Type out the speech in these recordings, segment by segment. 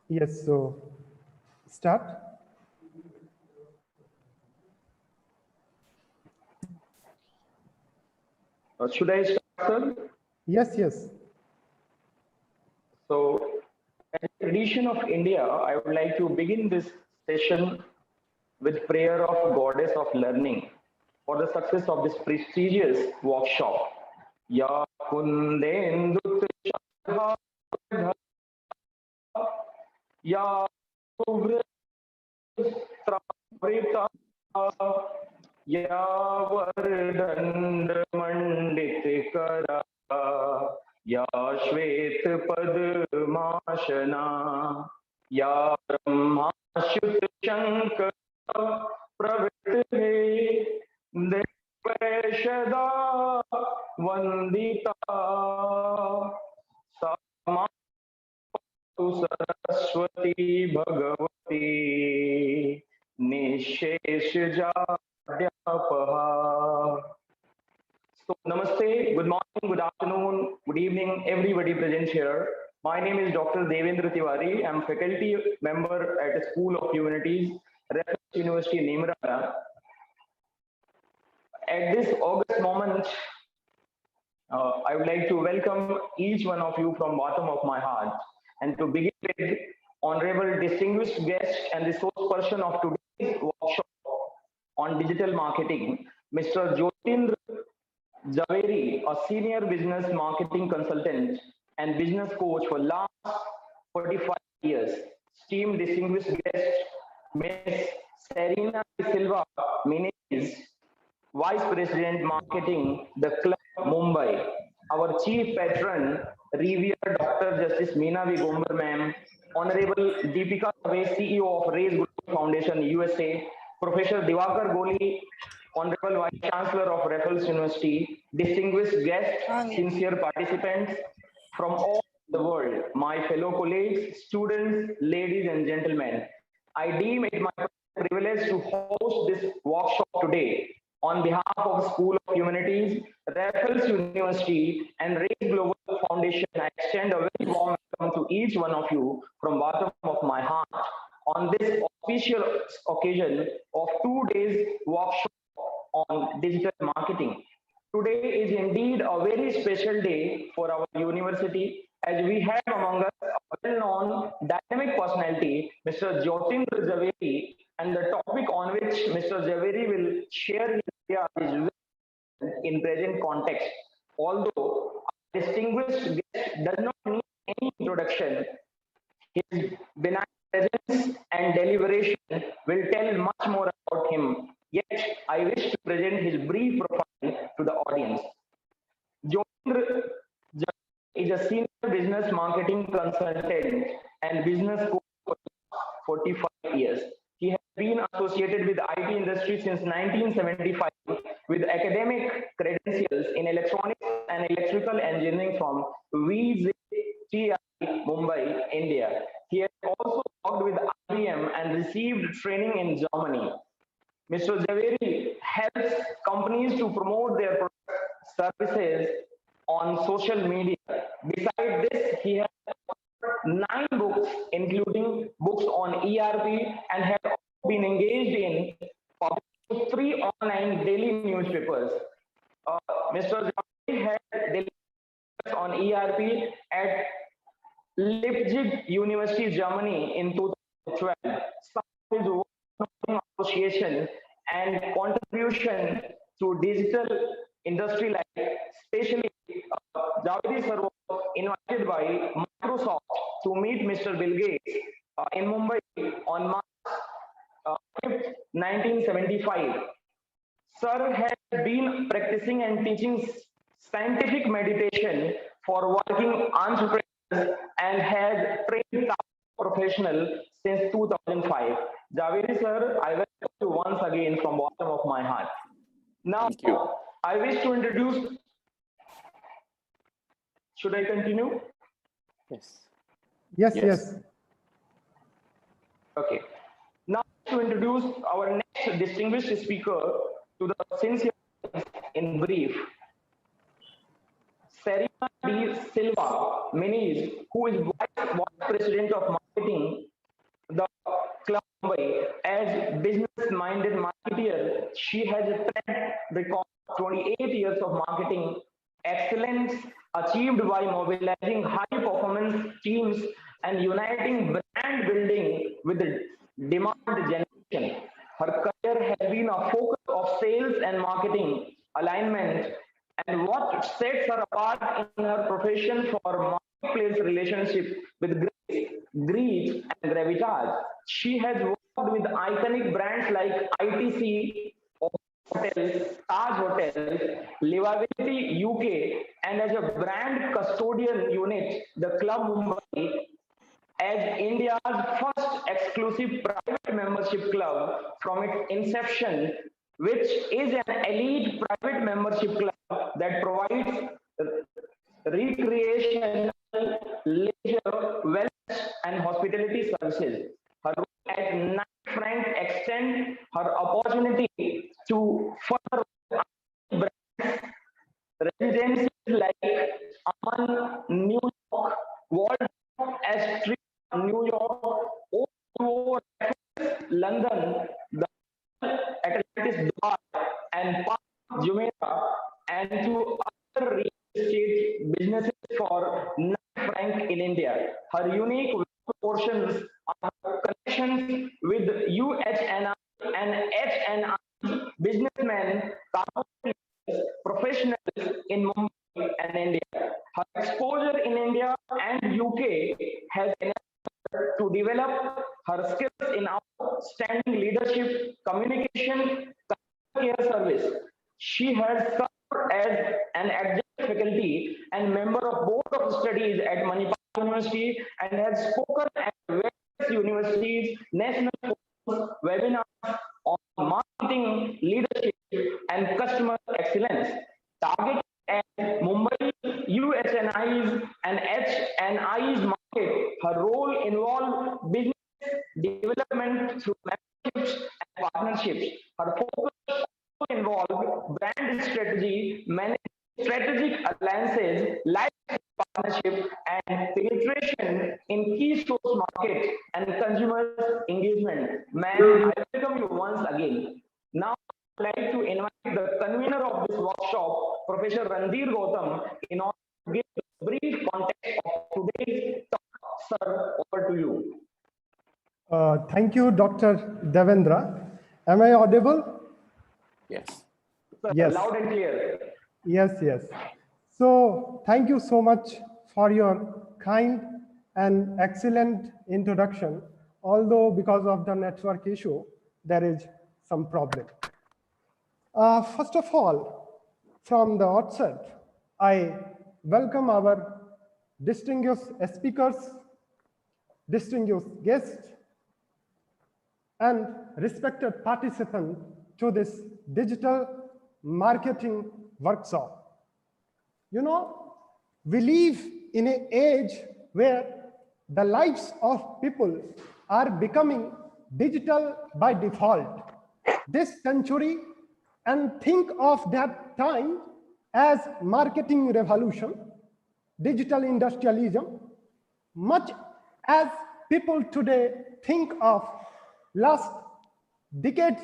Yes, so start. Should I start, sir? Yes, yes. So, as a tradition of India, I would like to begin this session with prayer of Goddess of Learning for the success of this prestigious workshop. Ya kundendu tisha ya सुवृत्ता या वरदंड मंडित करा या श्वेत पद्मासना या ब्रह्माच्युत शंकर प्रवृत्ते देवैषदा वंदिता सा Saraswati Bhagwati निशेषजाड्यापहा. So, namaste, good morning, good afternoon, good evening, everybody present here. My name is Dr. Devendra Tiwari. I'm faculty member at the School of Humanities, Raffles University, Neemrana. At this August moment, I would like to welcome each one of you from bottom of my heart, and to begin with, honorable distinguished guest and the source person of today's workshop on digital marketing, Mr. Jyotindra Javeri, a senior business marketing consultant and business coach for last 45 years. Esteemed distinguished guest, Ms. Serena Silva Menezes, Vice President Marketing, the Club Mumbai. Our Chief Patron, revered Dr. Justice Meena V. Gombar ma'am, Honorable Deepika Dave, CEO of Raise Global Foundation, USA, Professor Diwakar Goli, Honorable Vice Chancellor of Raffles University, distinguished guests, sincere participants from all the world, my fellow colleagues, students, ladies and gentlemen. I deem it my privilege to host this workshop today on behalf of School of Humanities, Raffles University, and Raise Global Foundation. I extend a very warm welcome to each one of you from bottom of my heart on this official occasion of 2 days workshop on digital marketing. Today is indeed a very special day for our university as we have among us a well-known dynamic personality, Mr. Jyotindra Javeri, and the topic on which Mr. Javeri will share his ideas is in present context. Although our distinguished guest does not need any introduction, his benign presence and deliberation will tell much more about him. Yet, I wish to present his brief profile to the audience. Jyotindra is a senior business marketing consultant and business coach for 45 years. He has been associated with the IT industry since 1975 with academic credentials in electronics and electrical engineering from VZTI, Mumbai, India. He has also worked with IBM and received training in Germany. Mr. Javeri helps companies to promote their services on social media. Besides this, he has 9 books, including books on ERP, and has been engaged in publishing 3 online daily newspapers. Mr. Javeri had delivered on ERP at Leipzig University, Germany in 2012. Some of his work association and contribution to digital industry life, especially Javedi sir was invited by Microsoft to meet Mr. Bill Gates in Mumbai on March 5th, 1975. Sir has been practicing and teaching scientific meditation for working entrepreneurs and has trained professional since 2005. Javedi sir, I welcome you once again from bottom of my heart. Now, I wish to introduce. Should I continue? Yes. Yes, yes. Okay. Now to introduce our next distinguished speaker to the sincere in brief. Serena D. Silva Menezes, who is Vice Vice President of Marketing, the Club Mumbai. As business-minded marketeer, she has a track record of 28 years of marketing excellence achieved by mobilizing high-performance teams and uniting brand building with demand generation. Her career has been a focus of sales and marketing alignment, and what sets her apart in her profession for marketplace relationship with grace and gravitas. She has worked with iconic brands like ITC Hotels, Taj Hotels, Livability UK, and as a brand custodian unit, the Club Mumbai as India's first exclusive private membership club from its inception, which is an elite private membership club that provides recreation, leisure, wellness, and hospitality services. Her role as Knight Frank extend her opportunity to further brands residencies like Aman, New York, Waldorf Astoria, New York, O2O, London, the Atlantis Dubai, and Park Jumeirah, and to other real estate businesses for Knight Frank in India. Her unique portions are her connections with UHNI and HNI businessmen, professionals in Mumbai and India. Her exposure in India and UK has enabled her to develop her skills in outstanding leadership, communication, customer care service. She has served as an adjunct faculty and member of Board of Studies at Manipal University and has spoken at various universities, national forums, webinars on marketing, leadership, and customer excellence. Targeted at Mumbai, USNI's and HNI's market, her role involved business development through memberships and partnerships. Her focus also involved brand strategy, managing strategic alliances, life partnership, and penetration in key source markets and consumer engagement. Ma'am, I welcome you once again. Now, I'd like to invite the convener of this workshop, Professor Randhir Gautam, in order to give a brief context of today's talk. Sir, over to you. Thank you, Dr. Devendra. Am I audible? Yes. Sir, Yes. loud and clear. Yes. So thank you so much for your kind and excellent introduction. Although because of the network issue, there is some problem. First of all, from the outset, I welcome our distinguished speakers, distinguished guests, and respected participants to this digital marketing workshop. You know, we live in an age where the lives of people are becoming digital by default. This century, and think of that time as marketing revolution, digital industrialism, much as people today think of last decades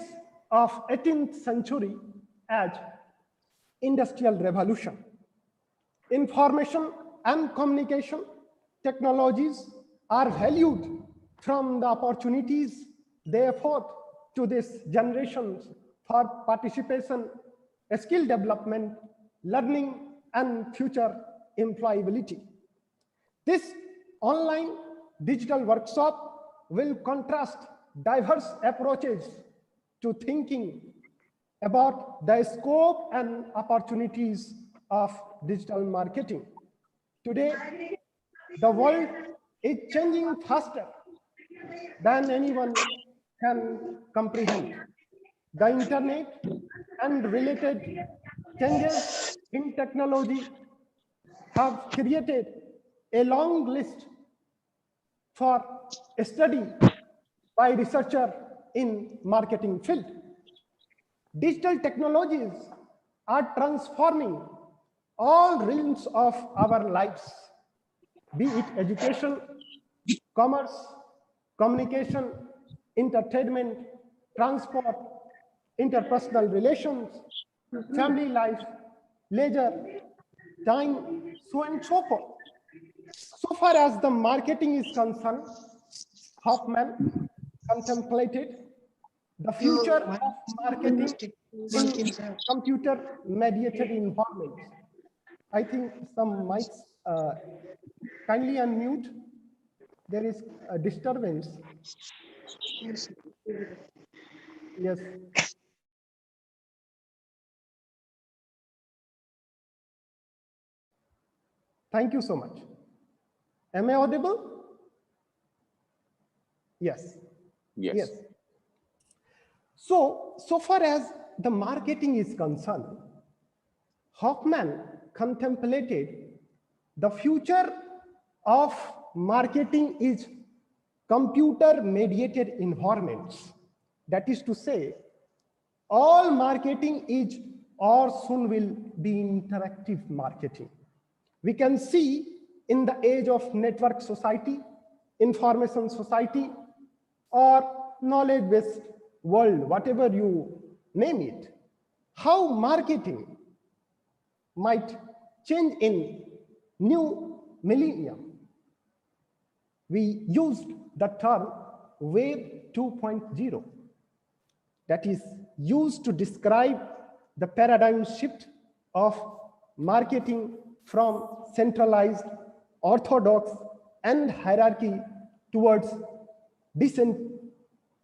of 18th century as industrial revolution. Information and communication technologies are valued from the opportunities they afford to this generation for participation, skill development, learning, and future employability. This online digital workshop will contrast diverse approaches to thinking about the scope and opportunities of digital marketing. Today, the world is changing faster than anyone can comprehend. The internet and related changes in technology have created a long list for study by researchers in marketing field. Digital technologies are transforming all realms of our lives, be it education, commerce, communication, entertainment, transport, interpersonal relations, family life, leisure, time, so on and so forth. So far as the marketing is concerned, Hoffman contemplated the future of marketing in computer-mediated environments. I think some mics kindly unmute. There is a disturbance. Yes. Thank you so much. Am I audible? Yes. Yes. So far as the marketing is concerned, Hoffman contemplated the future of marketing is computer-mediated environments. That is to say, all marketing is or soon will be interactive marketing. We can see in the age of network society, information society, or knowledge-based world, whatever you name it, how marketing might change in new millennium. We used the term Web 2.0 that is used to describe the paradigm shift of marketing from centralized, orthodox, and hierarchy towards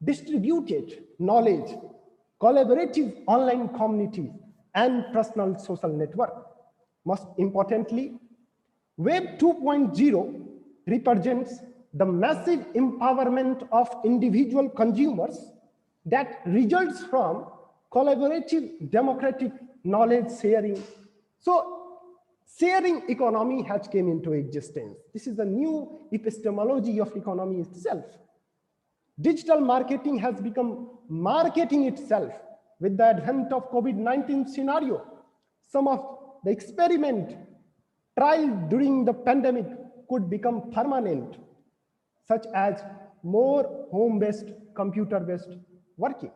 distributed knowledge, collaborative online communities, and personal social network. Most importantly, Web 2.0 represents the massive empowerment of individual consumers that results from collaborative democratic knowledge sharing. So sharing economy has came into existence. This is a new epistemology of economy itself. Digital marketing has become marketing itself with the advent of COVID-19 scenario. Some of the experiment trial during the pandemic could become permanent, such as more home-based, computer-based working.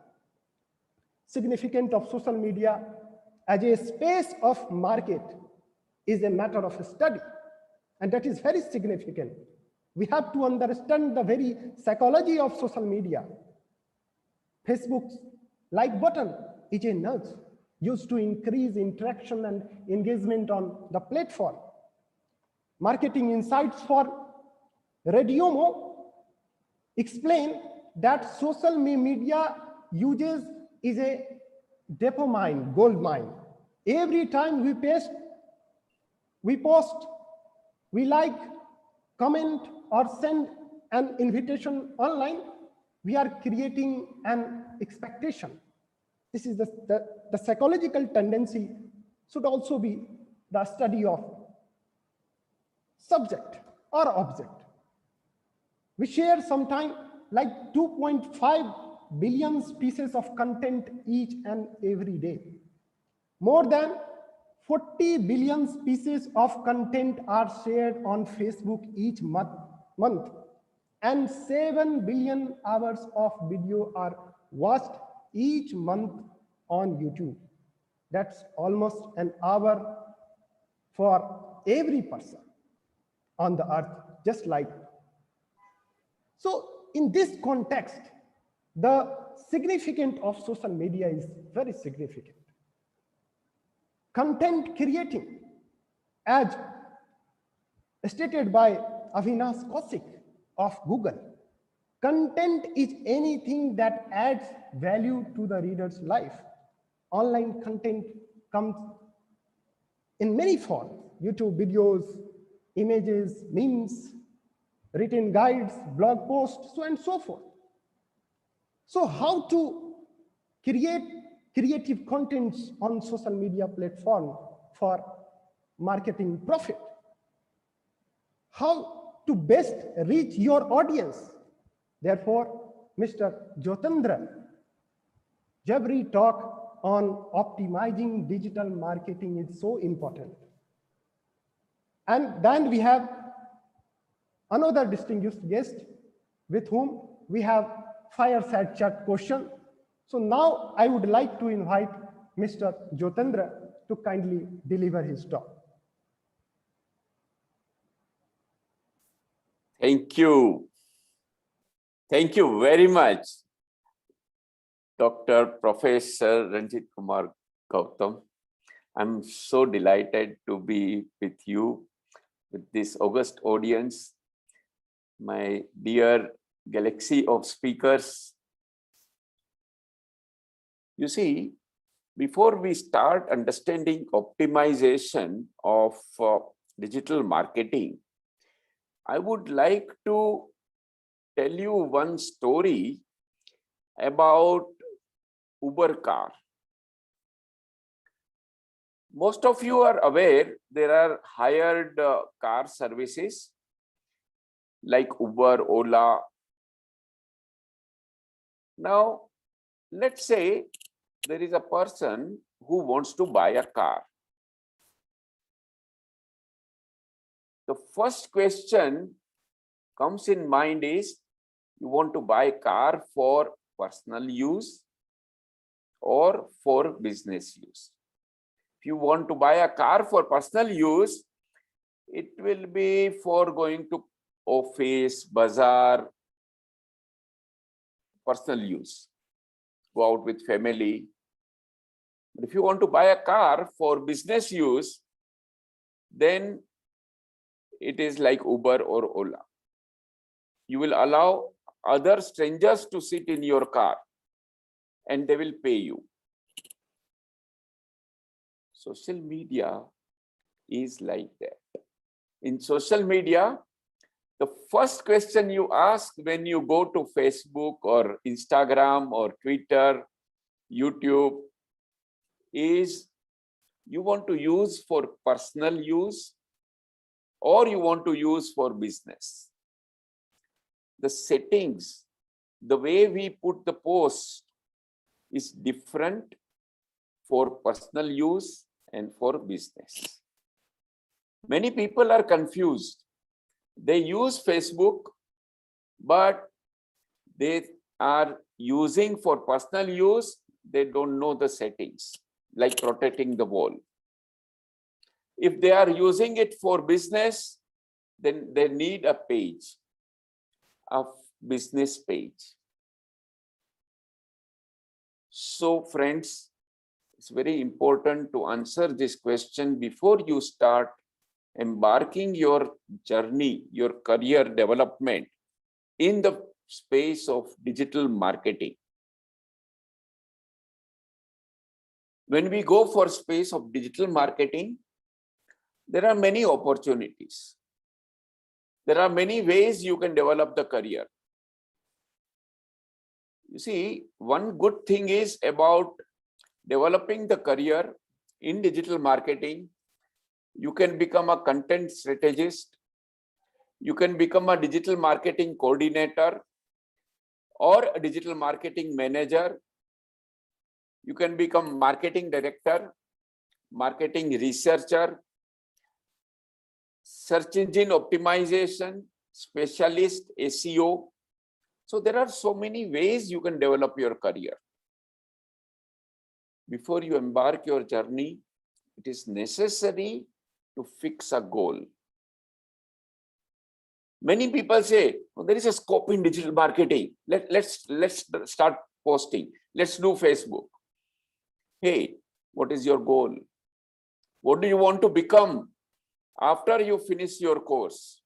Significance of social media as a space of market is a matter of study, and that is very significant. We have to understand the very psychology of social media. Facebook's like button is a nudge used to increase interaction and engagement on the platform. Marketing insights for Radiomo explain that social media uses is a dopamine gold mine. Every time we post, we like, comment, or send an invitation online, we are creating an expectation. This is the psychological tendency should also be the study of subject or object. We share sometime like 2.5 billion pieces of content each and every day. More than 40 billion pieces of content are shared on Facebook each month, and 7 billion hours of video are watched each month on YouTube. That's almost an hour for every person on the earth, just like. So in this context, the significance of social media is very significant. Content creating, as stated by Avinash Kaushik of Google, content is anything that adds value to the reader's life. Online content comes in many forms: YouTube videos, images, memes, written guides, blog posts, so on and so forth. So how to create creative contents on social media platform for marketing profit? How to best reach your audience? Therefore, Mr. Jyotendra Jabri talk on optimizing digital marketing is so important. And then we have another distinguished guest with whom we have fireside chat question. So now I would like to invite Mr. Jyotendra to kindly deliver his talk. Thank you. Thank you very much, Dr. Professor Ranjit Kumar Gautam. I'm so delighted to be with you, with this august audience, my dear galaxy of speakers. You see, before we start understanding optimization of digital marketing, I would like to tell you one story about Uber car. Most of you are aware there are hired car services like Uber, Ola. Now, let's say there is a person who wants to buy a car. The first question comes in mind is, you want to buy a car for personal use or for business use? If you want to buy a car for personal use, it will be for going to office, bazaar, personal use, go out with family. But if you want to buy a car for business use, then it is like Uber or Ola. You will allow other strangers to sit in your car and they will pay you. Social media is like that. In social media, the first question you ask when you go to Facebook or Instagram or Twitter, YouTube is, you want to use for personal use or you want to use for business. The settings, the way we put the post is different for personal use and for business. Many people are confused. They use Facebook, but they are using for personal use. They don't know the settings, like protecting the wall. If they are using it for business, then they need a page, a business page. So friends, it's very important to answer this question before you start embarking your journey, your career development in the space of digital marketing. When we go for space of digital marketing, there are many opportunities. There are many ways you can develop the career. You see, one good thing is about developing the career in digital marketing. You can become a content strategist. You can become a digital marketing coordinator or a digital marketing manager. You can become marketing director, marketing researcher, search engine optimization specialist, SEO. So there are so many ways you can develop your career. Before you embark your journey, it is necessary to fix a goal. Many people say, oh, there is a scope in digital marketing. Let's start posting. Let's do Facebook. Hey, what is your goal? What do you want to become after you finish your course?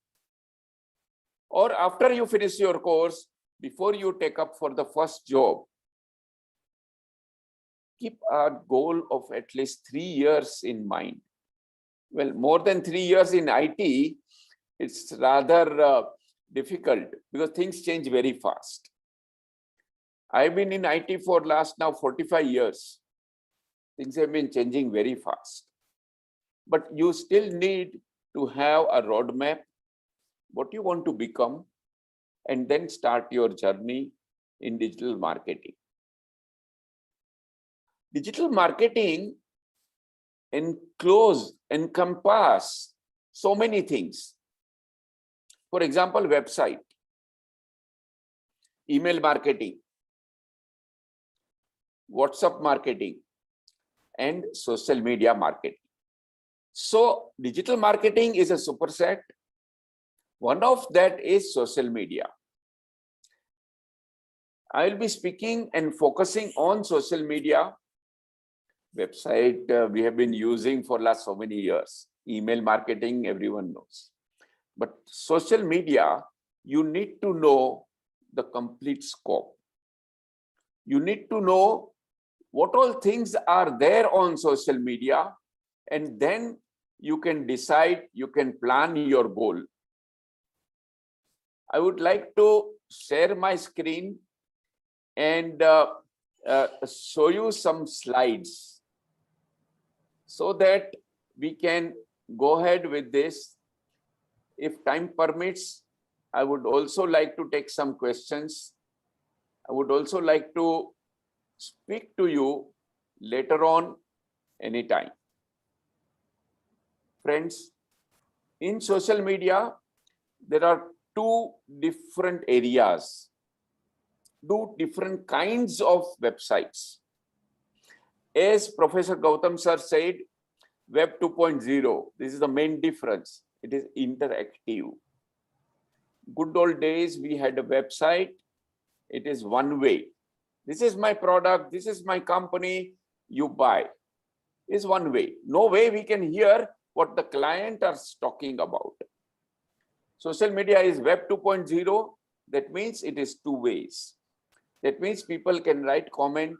Or after you finish your course, before you take up for the first job, keep a goal of at least 3 years in mind. Well, more than 3 years in IT, it's rather difficult because things change very fast. I've been in IT for last now 45 years. Things have been changing very fast. But you still need to have a roadmap, what you want to become, and then start your journey in digital marketing. Digital marketing encompass so many things. For example, website, email marketing, WhatsApp marketing, and social media marketing. So digital marketing is a superset. One of that is social media. I will be speaking and focusing on social media. Website we have been using for last so many years. Email marketing, everyone knows. But social media, you need to know the complete scope. You need to know what all things are there on social media, and then you can decide, you can plan your goal. I would like to share my screen and show you some slides so that we can go ahead with this. If time permits, I would also like to take some questions. I would also like to speak to you later on anytime. Friends, in social media, there are two different areas, two different kinds of websites. As Professor Gautam sir said, Web 2.0, this is the main difference. It is interactive. Good old days, we had a website. It is one way. This is my product. This is my company. You buy. Is one way. No way we can hear what the client is talking about. Social media is Web 2.0. That means it is two ways. That means people can write comment,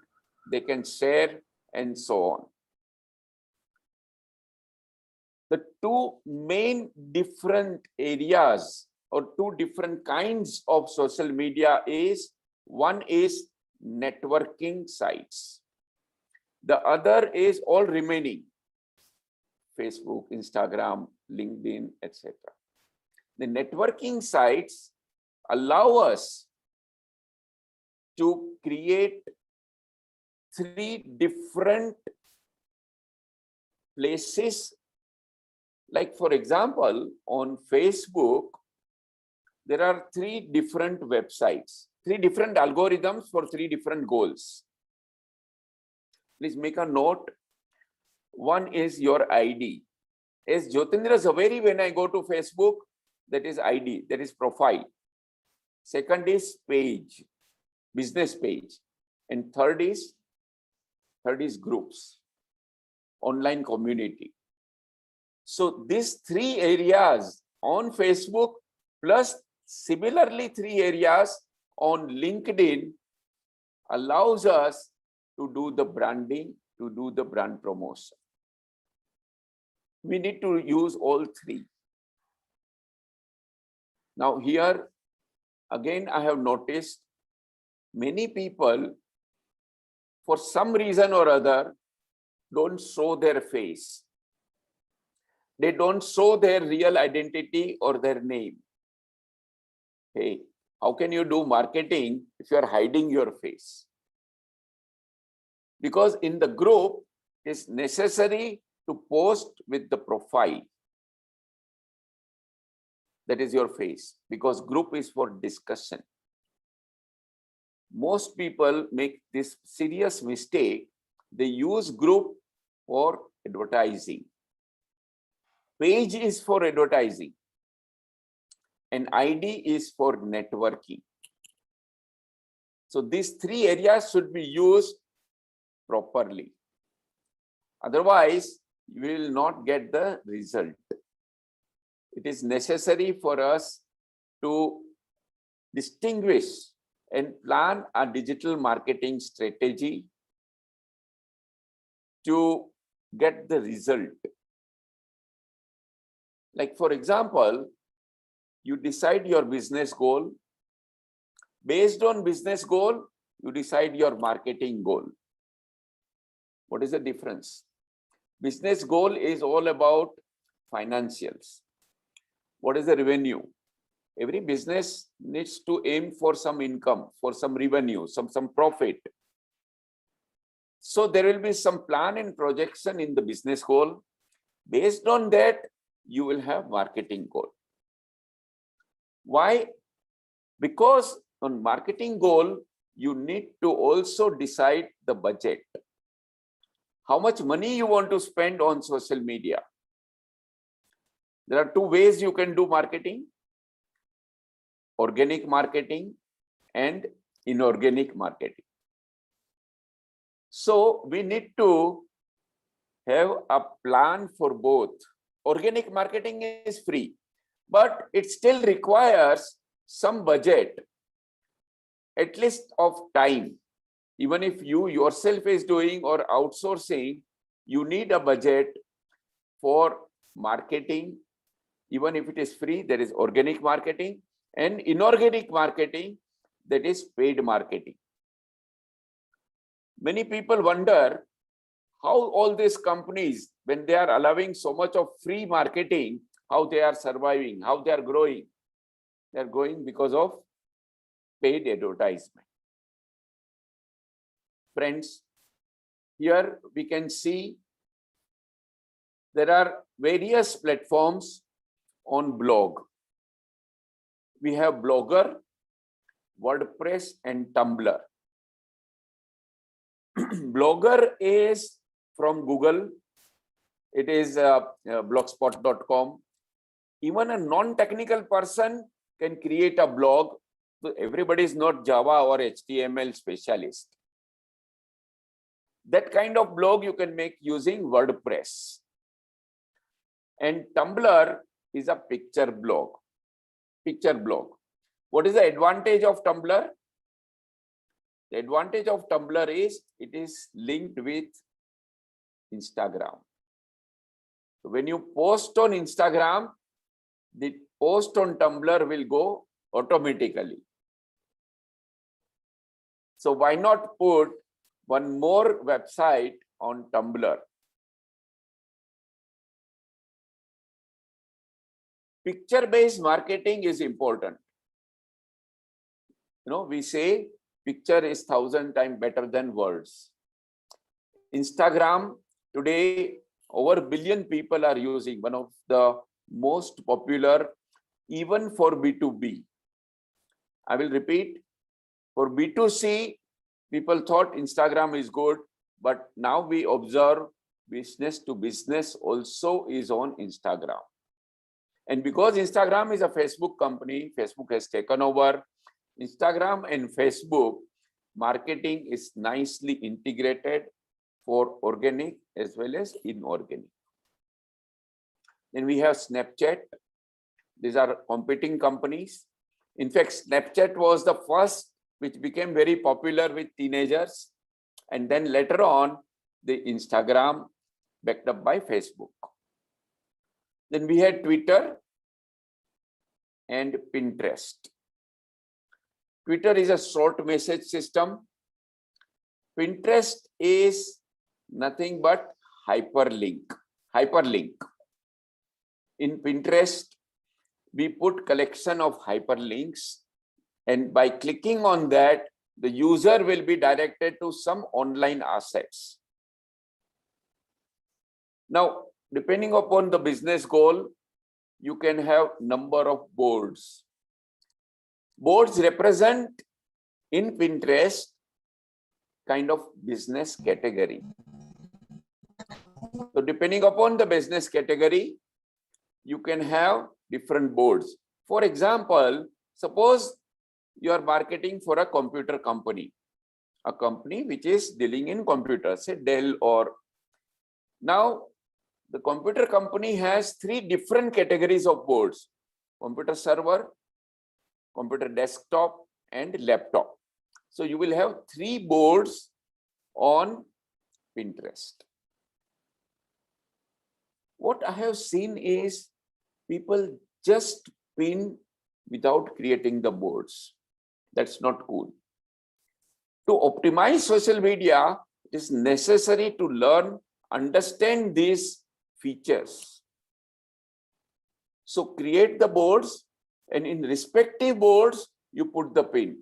they can share, and so on. The two main different areas or two different kinds of social media is, one is networking sites. The other is all remaining, Facebook, Instagram, LinkedIn, etc. The networking sites allow us to create three different places. Like for example, on Facebook, there are three different websites, three different algorithms for three different goals. Please make a note. One is your ID. As Jyotindra Zaveri, when I go to Facebook, that is ID, that is profile. Second is page, business page. And third is groups, online community. So these three areas on Facebook, plus similarly three areas on LinkedIn, allows us to do the branding, to do the brand promotion. We need to use all three. Now here, again, I have noticed many people, for some reason or other, don't show their face. They don't show their real identity or their name. Hey, how can you do marketing if you are hiding your face? Because in the group, it's necessary to post with the profile. That is your face, because group is for discussion. Most people make this serious mistake. They use group for advertising. Page is for advertising. And ID is for networking. So these three areas should be used properly. Otherwise, you will not get the result. It is necessary for us to distinguish and plan a digital marketing strategy to get the result. Like for example, you decide your business goal. Based on business goal, you decide your marketing goal. What is the difference? Business goal is all about financials. What is the revenue? Every business needs to aim for some income, for some revenue, some profit. So there will be some plan and projection in the business goal. Based on that, you will have marketing goal. Why? Because on marketing goal, you need to also decide the budget. How much money you want to spend on social media. There are two ways you can do marketing: organic marketing and inorganic marketing. So we need to have a plan for both. Organic marketing is free, but it still requires some budget, at least of time. Even if you yourself is doing or outsourcing, you need a budget for marketing. Even if it is free, there is organic marketing, and inorganic marketing, that is paid marketing. Many people wonder how all these companies, when they are allowing so much of free marketing, how they are surviving, how they are growing. They are growing because of paid advertisement. Friends, here we can see there are various platforms on blog. We have Blogger, WordPress, and Tumblr. Blogger is from Google. It is blogspot.com. Even a non-technical person can create a blog. So everybody is not Java or HTML specialist. That kind of blog you can make using WordPress. And Tumblr is a picture blog. Picture blog. What is the advantage of Tumblr? The advantage of Tumblr is it is linked with Instagram. So when you post on Instagram, the post on Tumblr will go automatically. So why not put one more website on Tumblr? Picture-based marketing is important. We say picture is 1,000 times better than words. Instagram today, over 1 billion people are using, one of the most popular, even for B2B. I will repeat, for B2C, people thought Instagram is good, but now we observe business to business also is on Instagram. And because Instagram is a Facebook company, Facebook has taken over. Instagram and Facebook marketing is nicely integrated for organic as well as inorganic. Then we have Snapchat. These are competing companies. In fact, Snapchat was the first which became very popular with teenagers. And then later on, the Instagram backed up by Facebook. Then we had Twitter and Pinterest. Twitter is a short message system. Pinterest is nothing but hyperlink. In Pinterest, we put collection of hyperlinks, and by clicking on that, the user will be directed to some online assets. Now, depending upon the business goal, you can have number of boards. Boards represent in Pinterest kind of business category. So depending upon the business category, you can have different boards. For example, suppose you are marketing for a computer company, a company which is dealing in computers, say Dell or. Now, the computer company has 3 different categories of boards: computer server, computer desktop, and laptop. So you will have 3 boards on Pinterest. What I have seen is people just pin without creating the boards. That's not cool. To optimize social media, it is necessary to learn, understand these features. So create the boards, and in respective boards, you put the pin.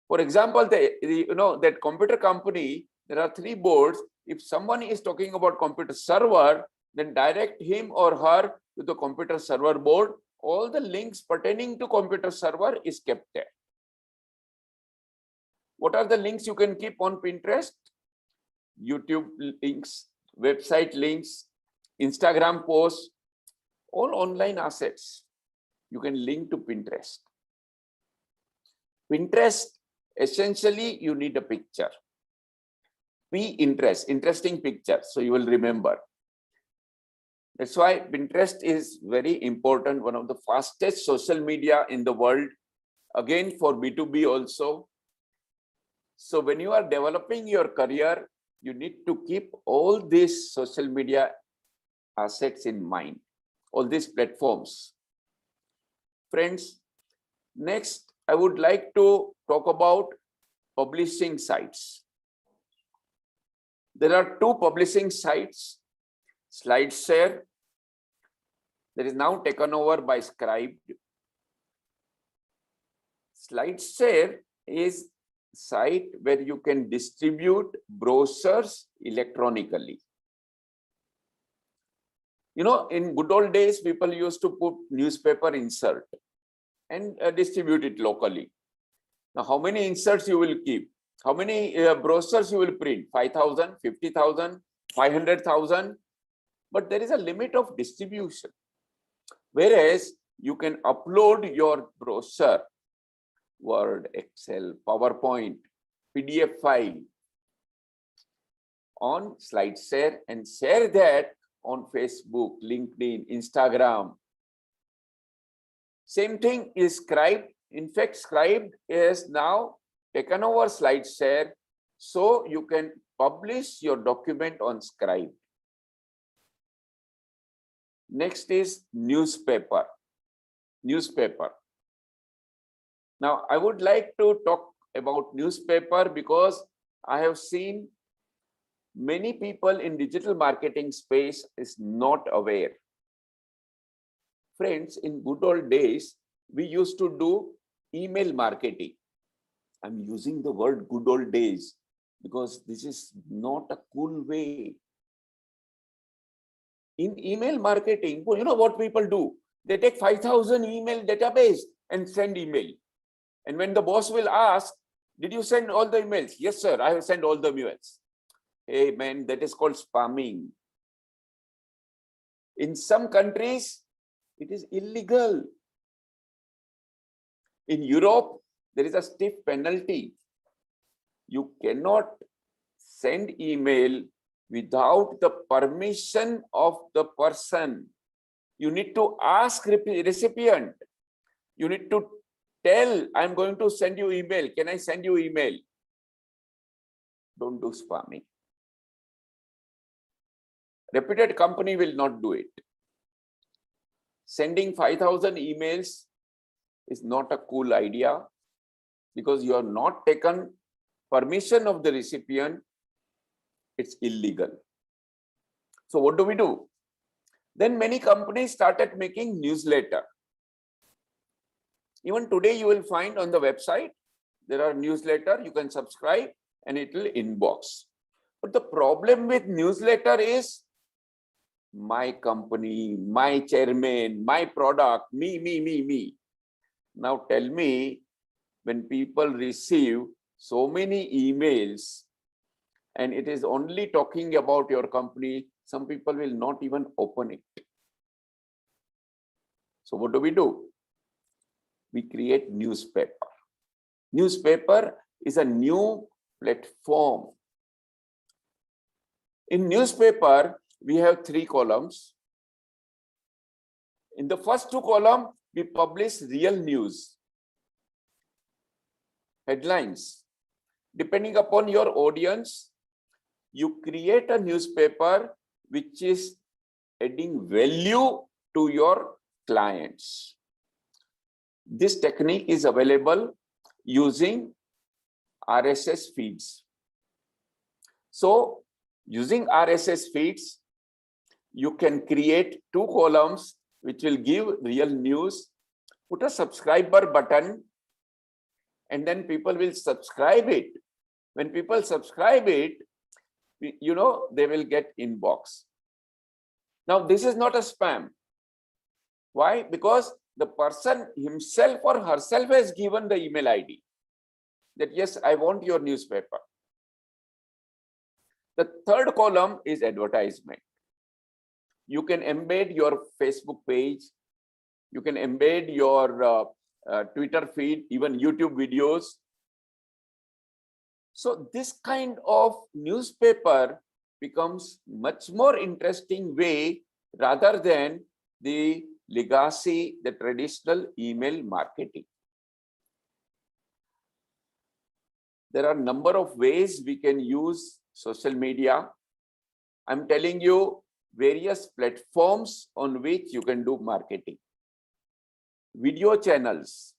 For example, that computer company, there are 3 boards. If someone is talking about computer server, then direct him or her to the computer server board all the links pertaining to computer server is kept there. What are the links you can keep on Pinterest? YouTube links, website links, Instagram posts, all online assets you can link to Pinterest. Pinterest, essentially, you need a picture. Pinterest, interesting picture, so you will remember. That's why Pinterest is very important, one of the fastest social media in the world, again for B2B also. So when you are developing your career, you need to keep all these social media assets in mind, all these platforms. Friends, next, I would like to talk about publishing sites. There are two publishing sites, SlideShare, that is now taken over by Scribd. SlideShare is a site where you can distribute brochures electronically. You know, in good old days, people used to put newspaper insert and distribute it locally. Now, how many inserts you will keep? How many brochures you will print? 5,000, 50,000, 500,000. But there is a limit of distribution. Whereas you can upload your brochure, Word, Excel, PowerPoint, PDF file on SlideShare and share that on Facebook, LinkedIn, Instagram. Same thing is Scribd. In fact, Scribd is now taken over SlideShare, so you can publish your document on Scribd. Next is newspaper. Now, I would like to talk about newspaper because I have seen many people in digital marketing space is not aware. Friends, in good old days, we used to do email marketing. I'm using the word good old days because this is not a cool way. In email marketing, you know what people do? They take 5,000 email database and send email. And when the boss will ask, did you send all the emails? Yes, sir, I have sent all the emails. Hey, man, that is called spamming. In some countries, it is illegal. In Europe, there is a stiff penalty. You cannot send email without the permission of the person. You need to ask recipient. You need to tell, I'm going to send you email. Can I send you email? Don't do spamming. Reputed company will not do it. Sending 5,000 emails is not a cool idea because you have not taken permission of the recipient. It's illegal. So what do we do? Then many companies started making newsletter. Even today you will find on the website, there are newsletter, you can subscribe and it will inbox. But the problem with newsletter is my company, my chairman, my product, me. Now tell me, when people receive so many emails and it is only talking about your company, some people will not even open it. So what do? We create newspaper. Newspaper is a new platform. In newspaper, we have 3 columns. In the first 2 columns, we publish real news, headlines. Depending upon your audience, you create a newspaper which is adding value to your clients. This technique is available using RSS feeds. So, using RSS feeds, you can create 2 columns which will give real news, put a subscriber button, and then people will subscribe it. When people subscribe it, you know, they will get inbox. Now, this is not a spam. Why? Because the person himself or herself has given the email ID that yes, I want your newspaper. The third column is advertisement. You can embed your Facebook page. You can embed your Twitter feed, even YouTube videos. So this kind of newspaper becomes much more interesting way rather than the legacy, the traditional email marketing. There are a number of ways we can use social media. I'm telling you various platforms on which you can do marketing. Video channels,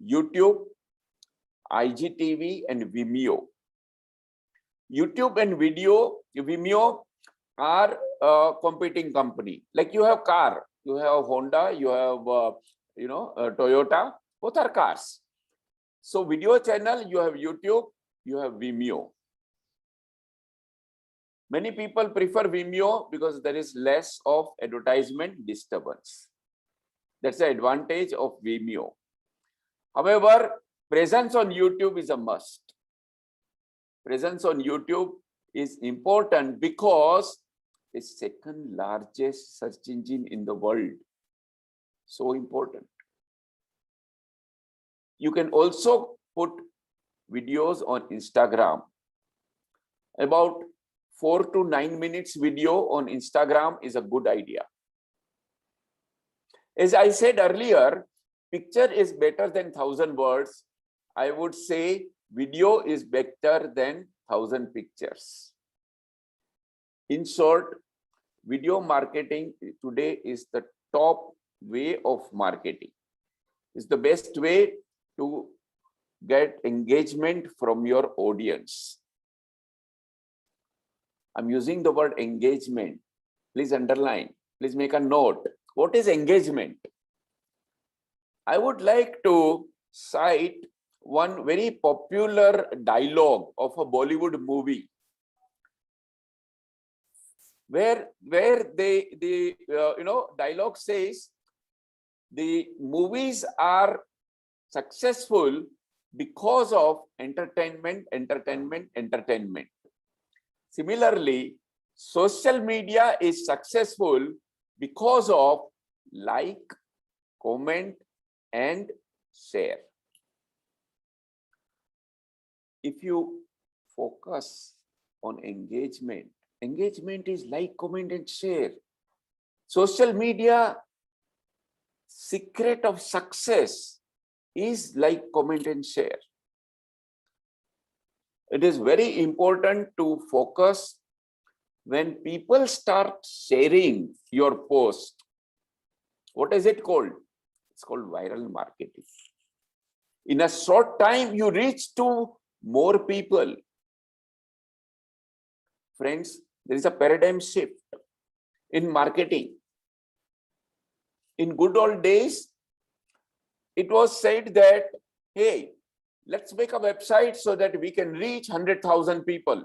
YouTube, IGTV, and Vimeo. YouTube and Vimeo are a competing company. Like you have car, you have Honda, you have Toyota. Both are cars. So video channel, you have YouTube, you have Vimeo. Many people prefer Vimeo because there is less of advertisement disturbance. That's the advantage of Vimeo. However, presence on YouTube is a must. Presence on YouTube is important because it's the second largest search engine in the world. So important. You can also put videos on Instagram. About 4 to 9 minutes video on Instagram is a good idea. As I said earlier, picture is better than 1,000 words. I would say video is better than 1,000 pictures. In short, video marketing today is the top way of marketing. It's the best way to get engagement from your audience. I'm using the word engagement. Please underline, please make a note. What is engagement? I would like to cite one very popular dialogue of a Bollywood movie where the dialogue says the movies are successful because of entertainment. Similarly, social media is successful because of like, comment, and share. If you focus on engagement, engagement is like, comment, and share. Social media secret of success is like, comment, and share. It is very important to focus when people start sharing your post. What is it called? It's called viral marketing. In a short time, you reach to more people. Friends, there is a paradigm shift in marketing. In good old days, it was said that, hey, let's make a website so that we can reach 100,000 people.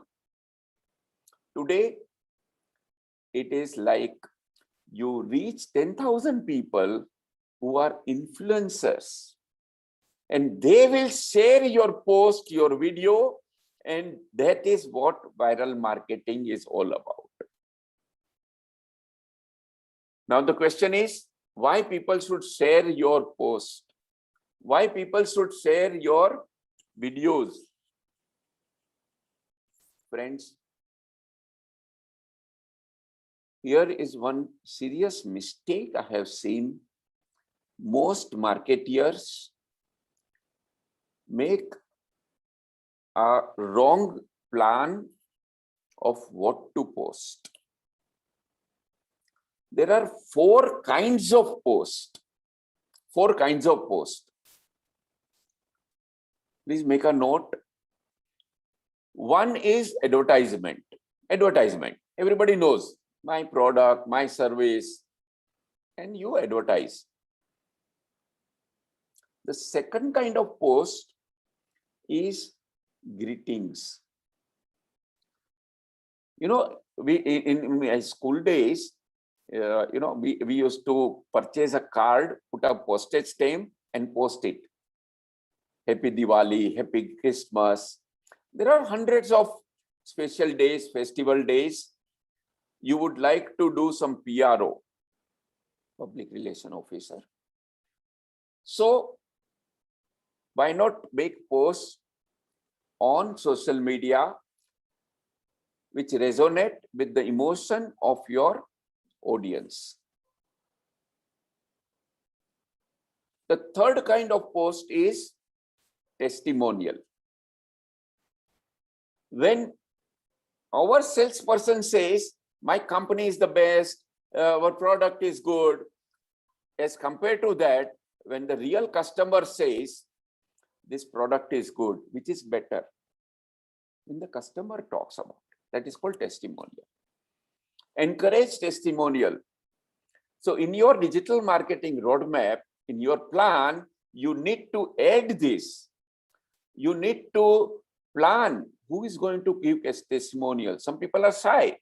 Today, it is like you reach 10,000 people who are influencers, and they will share your post, your video, and that is what viral marketing is all about. Now the question is, why people should share your post? Why people should share your videos? Friends, here is one serious mistake I have seen. Most marketers make a wrong plan of what to post. There are 4 kinds of post. 4 kinds of post. Please make a note. One is advertisement. Advertisement. Everybody knows my product, my service, and you advertise. The second kind of post is greetings. You know, we in my school days, we used to purchase a card, put a postage stamp and post it. Happy Diwali, Happy Christmas. There are hundreds of special days, festival days. You would like to do some PRO, public relation officer. So why not make posts on social media which resonate with the emotion of your audience? The third kind of post is testimonial. When our salesperson says, my company is the best, our product is good, as compared to that, when the real customer says, this product is good, which is better? When the customer talks about it, that is called testimonial. Encourage testimonial. So in your digital marketing roadmap, in your plan, you need to add this. You need to plan who is going to give a testimonial. Some people are shy.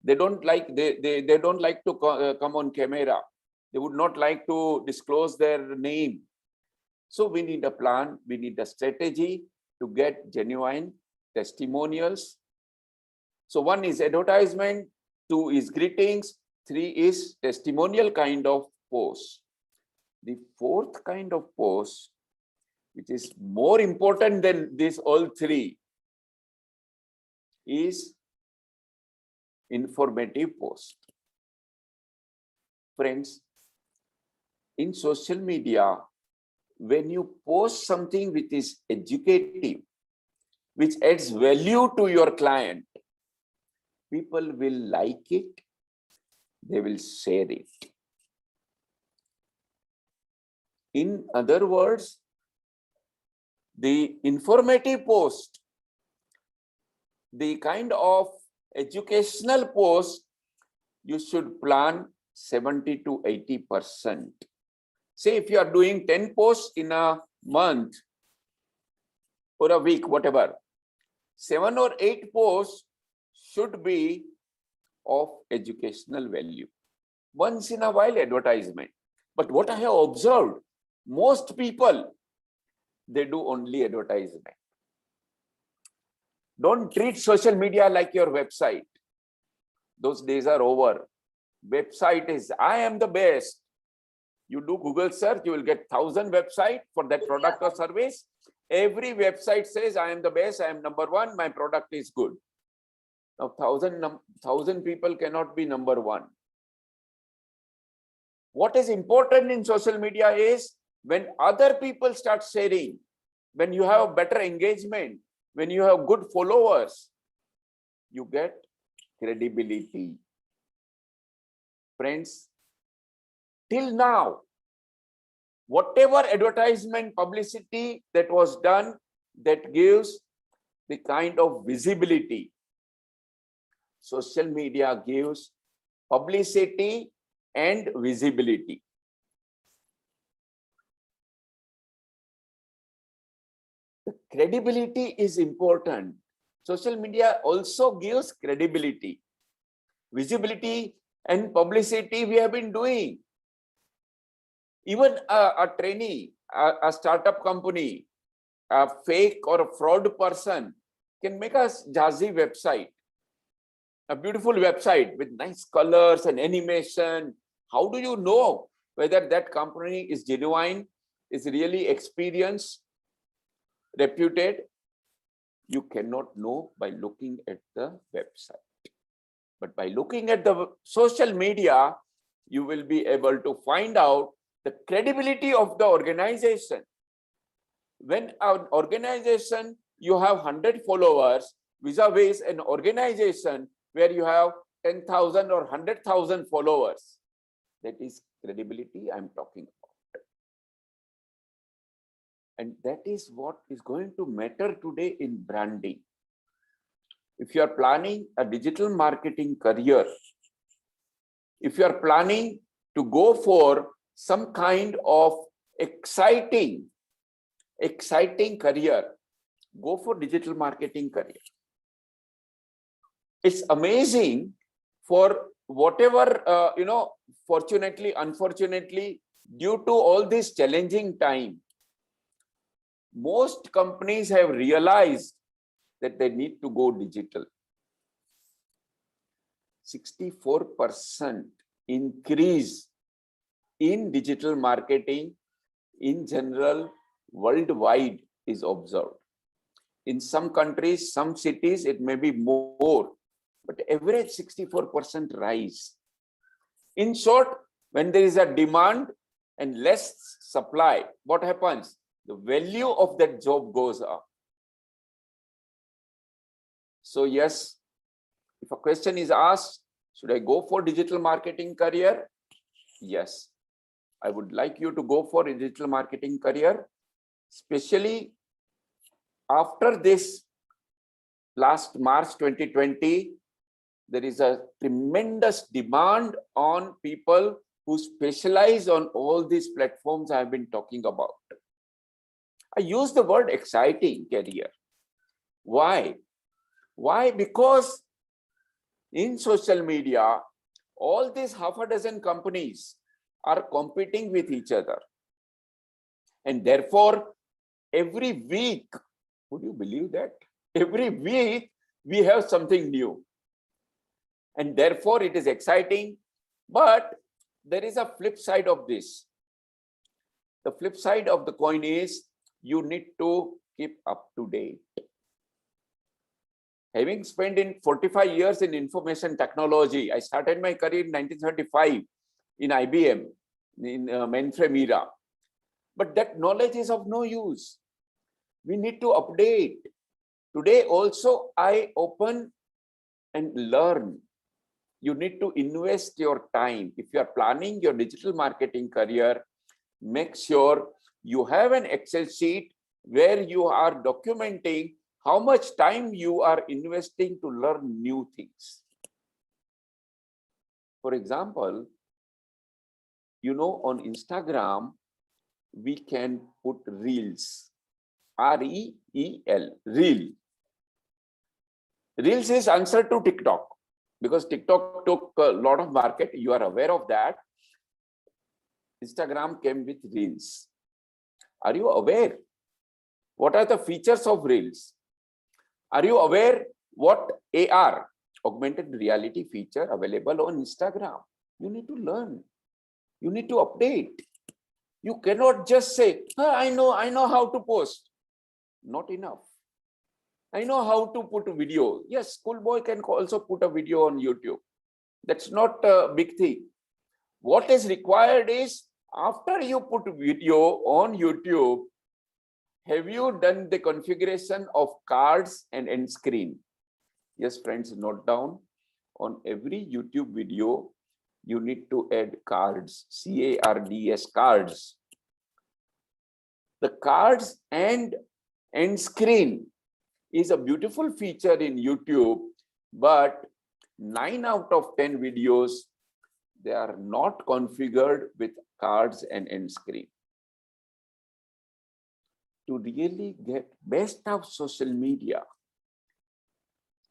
They don't like they don't like to come on camera. They would not like to disclose their name. So we need a plan, we need a strategy to get genuine testimonials. So 1 is advertisement, 2 is greetings, 3 is testimonial kind of post. The 4th kind of post, which is more important than these all 3, is informative post. Friends, in social media, when you post something which is educative, which adds value to your client, people will like it, they will share it. In other words, the informative post, the kind of educational post, you should plan 70 to 80%. Say if you are doing 10 posts in a month or a week, whatever, 7 or 8 posts should be of educational value. Once in a while advertisement. But what I have observed, most people, they do only advertisement. Don't treat social media like your website. Those days are over. Website is, I am the best. You do Google search, you will get 1,000 websites for that product or service. Every website says, I am the best, I am number 1, my product is good. Now, 1,000 people cannot be number 1. What is important in social media is when other people start sharing, when you have better engagement, when you have good followers, you get credibility. Friends, till now, whatever advertisement publicity that was done, that gives the kind of visibility. Social media gives publicity and visibility. The credibility is important. Social media also gives credibility. Visibility and publicity we have been doing. Even a trainee, a startup company, a fake or a fraud person can make a jazzy website, a beautiful website with nice colors and animation. How do you know whether that company is genuine, is really experienced, reputed? You cannot know by looking at the website. But by looking at the social media, you will be able to find out the credibility of the organization. When an organization, you have 100 followers, vis-a-vis an organization where you have 10,000 or 100,000 followers. That is credibility I'm talking about. And that is what is going to matter today in branding. If you are planning a digital marketing career, if you are planning to go for some kind of exciting career, go for digital marketing career. It's amazing for whatever, fortunately, unfortunately, due to all this challenging time, most companies have realized that they need to go digital. 64% increase in digital marketing in general worldwide is observed. In some countries, some cities, it may be more, but average 64% rise. In short, when there is a demand and less supply, what happens? The value of that job goes up. So yes, if a question is asked, should I go for digital marketing career? Yes, I would like you to go for a digital marketing career, especially after this last March 2020, there is a tremendous demand on people who specialize on all these platforms I have been talking about. I use the word exciting career. Why? Why? Because in social media, all these half a dozen companies are competing with each other. And therefore, every week, would you believe that? Every week, we have something new. And therefore, it is exciting. But there is a flip side of this. The flip side of the coin is you need to keep up to date. Having spent in 45 years in information technology, I started my career in 1935 in IBM, in mainframe era. But that knowledge is of no use. We need to update. Today also, I open and learn. You need to invest your time. If you are planning your digital marketing career, make sure you have an Excel sheet where you are documenting how much time you are investing to learn new things. For example, on Instagram, we can put reels, R-E-E-L, reel. Reels is answer to TikTok because TikTok took a lot of market. You are aware of that. Instagram came with reels. Are you aware? What are the features of reels? Are you aware what AR, augmented reality feature available on Instagram? You need to learn. You need to update. You cannot just say, I know how to post. Not enough. I know how to put a video. Yes, schoolboy can also put a video on YouTube. That's not a big thing. What is required is, after you put video on YouTube, have you done the configuration of cards and end screen? Yes, friends, note down. On every YouTube video, you need to add cards, C-A-R-D-S, cards. The cards and end screen is a beautiful feature in YouTube, but 9 out of 10 videos, they are not configured with cards and end screen. To really get best of social media,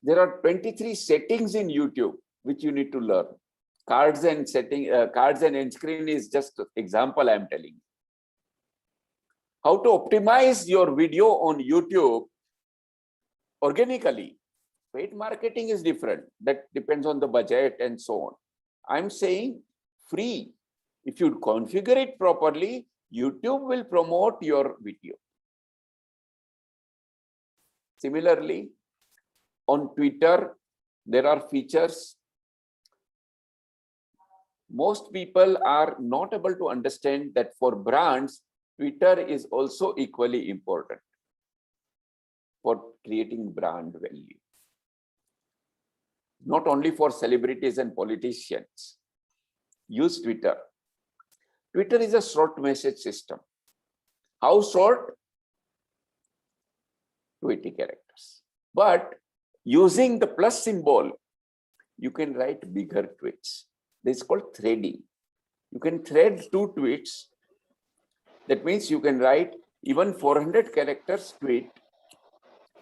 there are 23 settings in YouTube which you need to learn. Cards and end screen is just an example I am telling you. How to optimize your video on YouTube organically. Paid marketing is different. That depends on the budget and so on. I'm saying free. If you configure it properly, YouTube will promote your video. Similarly, on Twitter, there are features. Most people are not able to understand that for brands, Twitter is also equally important for creating brand value. Not only for celebrities and politicians. Use Twitter. Twitter is a short message system. How short? 20 characters. But using the plus symbol, you can write bigger tweets. This is called threading. You can thread 2 tweets. That means you can write even 400 characters tweet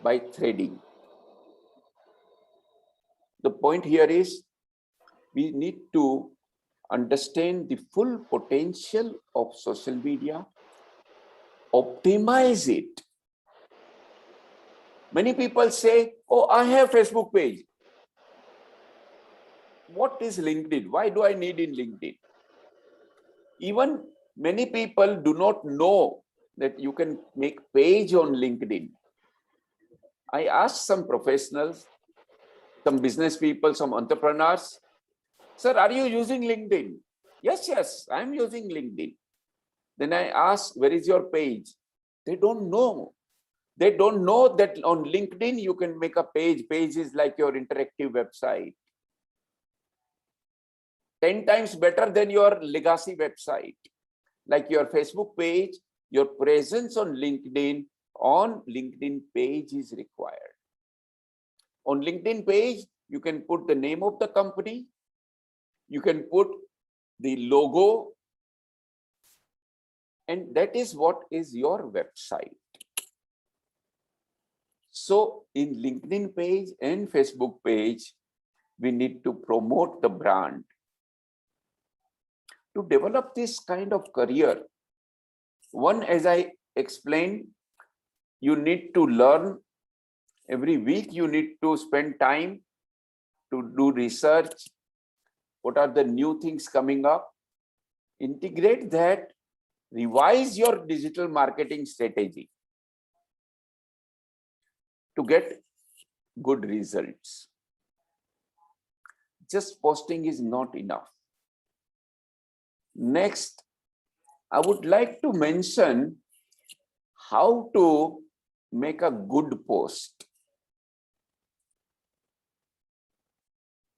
by threading. The point here is we need to understand the full potential of social media, optimize it. Many people say, oh, I have Facebook page. What is LinkedIn? Why do I need in LinkedIn? Even many people do not know that you can make page on LinkedIn. I asked some professionals, some business people, some entrepreneurs, sir, are you using LinkedIn? Yes, I'm using LinkedIn. Then I asked, where is your page? They don't know. They don't know that on LinkedIn, you can make a page. Page is like your interactive website. 10 times better than your legacy website. Like your Facebook page, your presence on LinkedIn page is required. On LinkedIn page, you can put the name of the company. You can put the logo. And that is what is your website. So in LinkedIn page and Facebook page, we need to promote the brand. To develop this kind of career, one, as I explained, you need to learn. Every week you need to spend time to do research. What are the new things coming up? Integrate that, revise your digital marketing strategy to get good results. Just posting is not enough. Next, I would like to mention how to make a good post.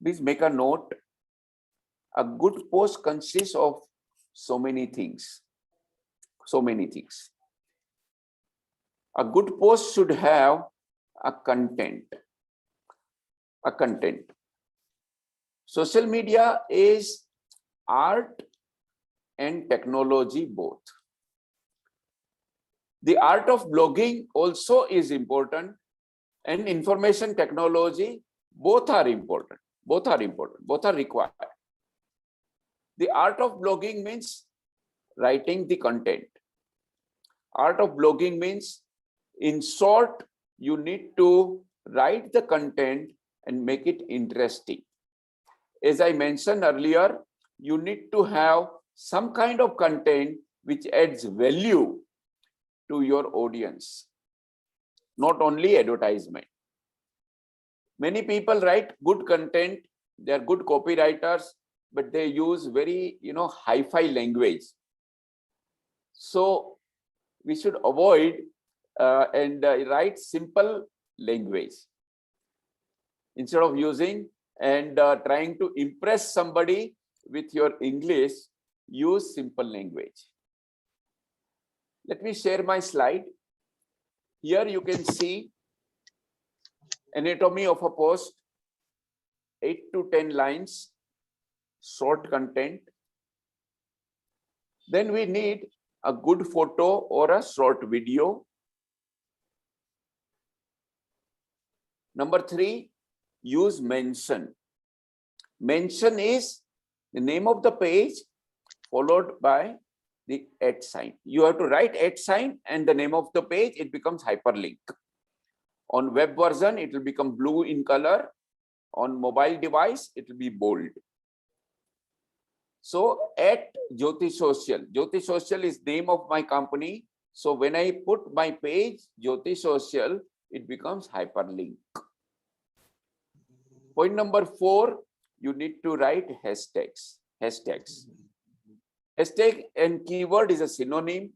Please make a note. A good post consists of so many things. So many things. A good post should have a content. A content. Social media is art and technology both. The art of blogging also is important, and information technology, both are important. Both are important. Both are required. The art of blogging means writing the content. Art of blogging means, in short, you need to write the content and make it interesting. As I mentioned earlier, you need to have some kind of content which adds value to your audience, not only advertisement. Many people write good content, they are good copywriters, but they use very, hi-fi language. So we should avoid and write simple language. Instead of using and trying to impress somebody with your English, use simple language. Let me share my slide. Here you can see anatomy of a post, 8 to 10 lines, short content. Then we need a good photo or a short video. Number 3, use mention. Mention is the name of the page followed by the @ sign. You have to write @ sign and the name of the page, it becomes hyperlink. On web version, it will become blue in color. On mobile device, it will be bold. So at Jyoti Social. Jyoti Social is name of my company. So when I put my page, Jyoti Social, it becomes hyperlink. Point number 4, you need to write hashtags. Hashtags. Hashtag and keyword is a synonym.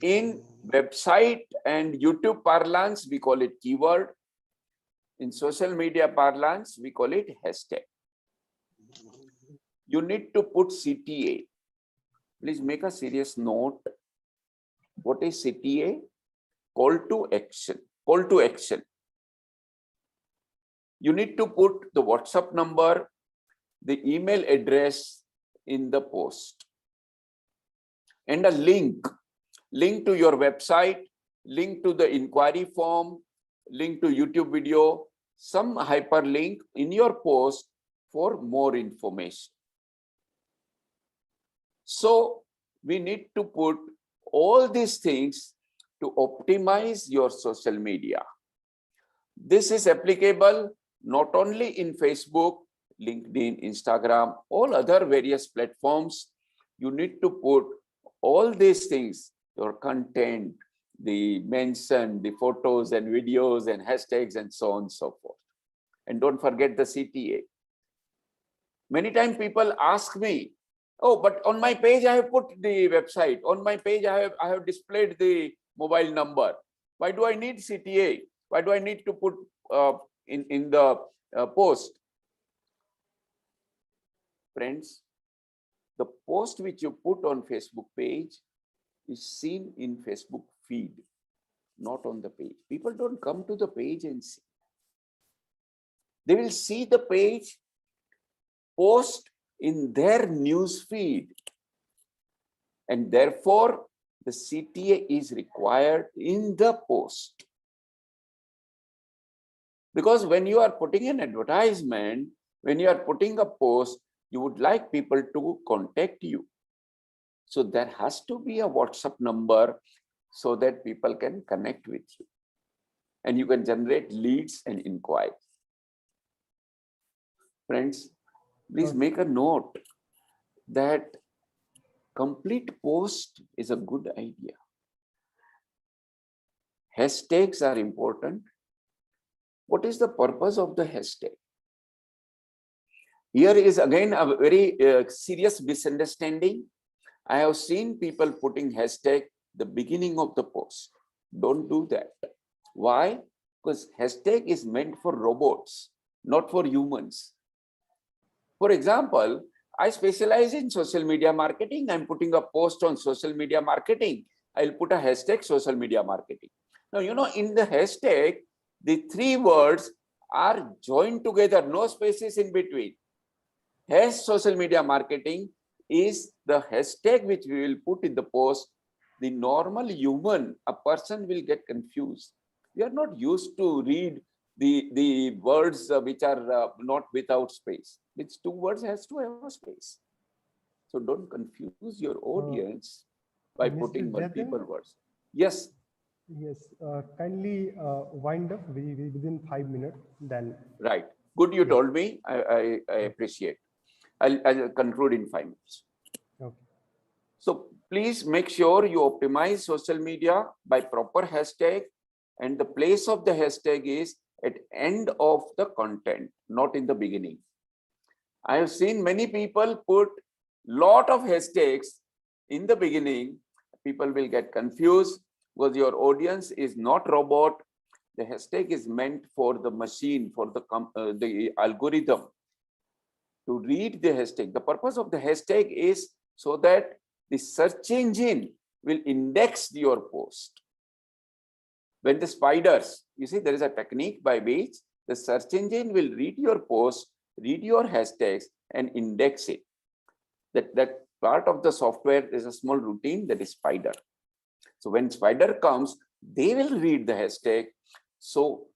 In website and YouTube parlance, we call it keyword. In social media parlance, we call it hashtag. You need to put CTA. Please make a serious note. What is CTA? Call to action. Call to action. You need to put the WhatsApp number, the email address in the post, and a link to your website, link to the inquiry form, link to YouTube video, some hyperlink in your post for more information. So we need to put all these things to optimize your social media. This is applicable not only in Facebook, LinkedIn, Instagram, all other various platforms. You need to put all these things, your content, the mention, the photos and videos and hashtags and so on and so forth. And don't forget the CTA. Many times people ask me, oh, but on my page I have put the website. On my page I have displayed the mobile number. Why do I need CTA? Why do I need to put in the post? Friends, the post which you put on Facebook page is seen in Facebook feed, not on the page. People don't come to the page and see. They will see the page post in their news feed, and therefore the CTA is required in the post. Because when you are putting an advertisement, when you are putting a post, you would like people to contact you. So there has to be a WhatsApp number so that people can connect with you. And you can generate leads and inquiries. Friends, please make a note that complete post is a good idea. Hashtags are important. What is the purpose of the hashtag? Here is again a very serious misunderstanding. I have seen people putting hashtag the beginning of the post. Don't do that. Why? Because hashtag is meant for robots, not for humans. For example, I specialize in social media marketing. I'm putting a post on social media marketing. I'll put a hashtag social media marketing. Now, you know, in the hashtag, the three words are joined together, no spaces in between. Hash social media marketing is the hashtag which we will put in the post. The normal human, a person will get confused. We are not used to read the words which are not without space. Which two words has to have a space. So don't confuse your audience by Mr. putting multiple Jatin? words. Yes. Yes, kindly wind up within 5 minutes. Then Right. Good, you told me. I appreciate. I'll conclude in 5 minutes. okay. So please make sure you optimize social media by proper hashtag, and the place of the hashtag is at end of the content, not in the beginning. I have seen many people put lot of hashtags in the beginning. People will get confused because your audience is not robot. The hashtag is meant for the machine, for the algorithm to read the hashtag. The purpose of the hashtag is so that the search engine will index your post. When the spiders, you see, there is a technique by which the search engine will read your post, read your hashtags, and index it. That part of the software is a small routine, that is spider. So when spider comes, they will read the hashtag. So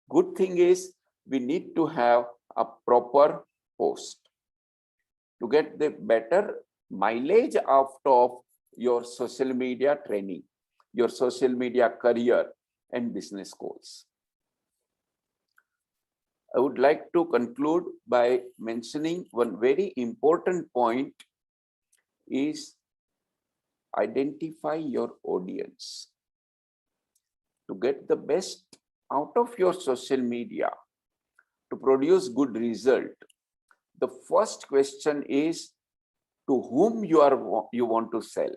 good thing is we need to have a proper post to get the better mileage out of your social media training, your social media career and business goals. I would like to conclude by mentioning one very important point is identify your audience. To get the best out of your social media, to produce good result, the first question is to whom you want to sell.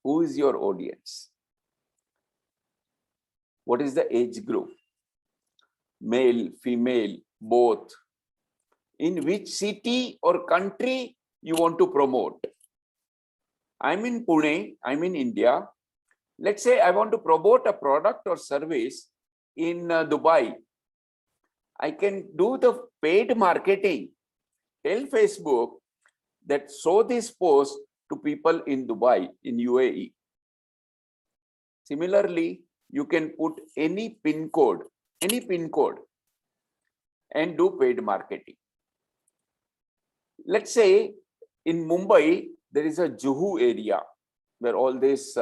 Who is your audience? What is the age group? Male, female, both. In which city or country you want to promote? I'm in Pune, I'm in India. Let's say I want to promote a product or service in Dubai. I can do the paid marketing. Tell Facebook that show this post to people in Dubai, in UAE. Similarly, you can put any pin code, and do paid marketing. let's say in Mumbai, there is a Juhu area where all these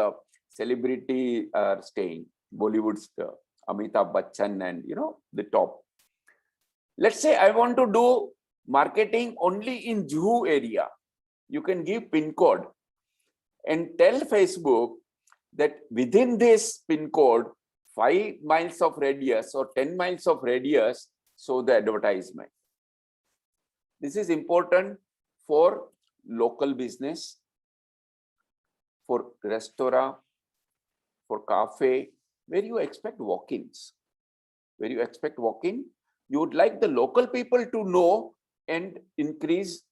celebrity are staying, Bollywood's Amitabh Bachchan and the top. Let's say I want to do marketing only in Juhu area. You can give PIN code and tell Facebook that within this PIN code, 5 miles of radius or 10 miles of radius, show the advertisement. This is important for local business, for restaurant, for cafe, where you expect walk-ins. Where you expect walk-in, you would like the local people to know and increase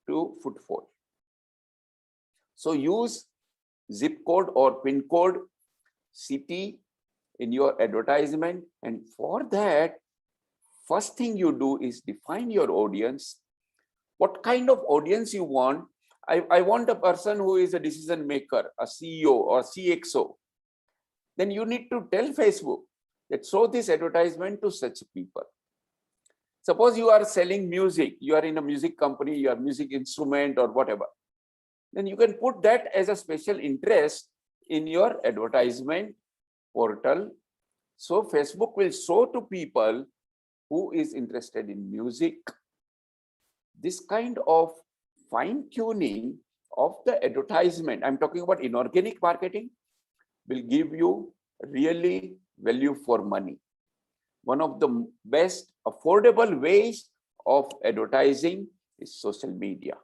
to footfall. So use zip code or PIN code, city in your advertisement. And for that, first thing you do is define your audience. What kind of audience you want? I want a person who is a decision maker, a CEO or CXO. Then you need to tell Facebook that show this advertisement to such people. Suppose you are selling music, you are in a music company, you are music instrument or whatever. Then you can put that as a special interest in your advertisement portal. So Facebook will show to people who is interested in music. This kind of fine-tuning of the advertisement, I'm talking about inorganic marketing, will give you really value for money. One of the best affordable ways of advertising is social media.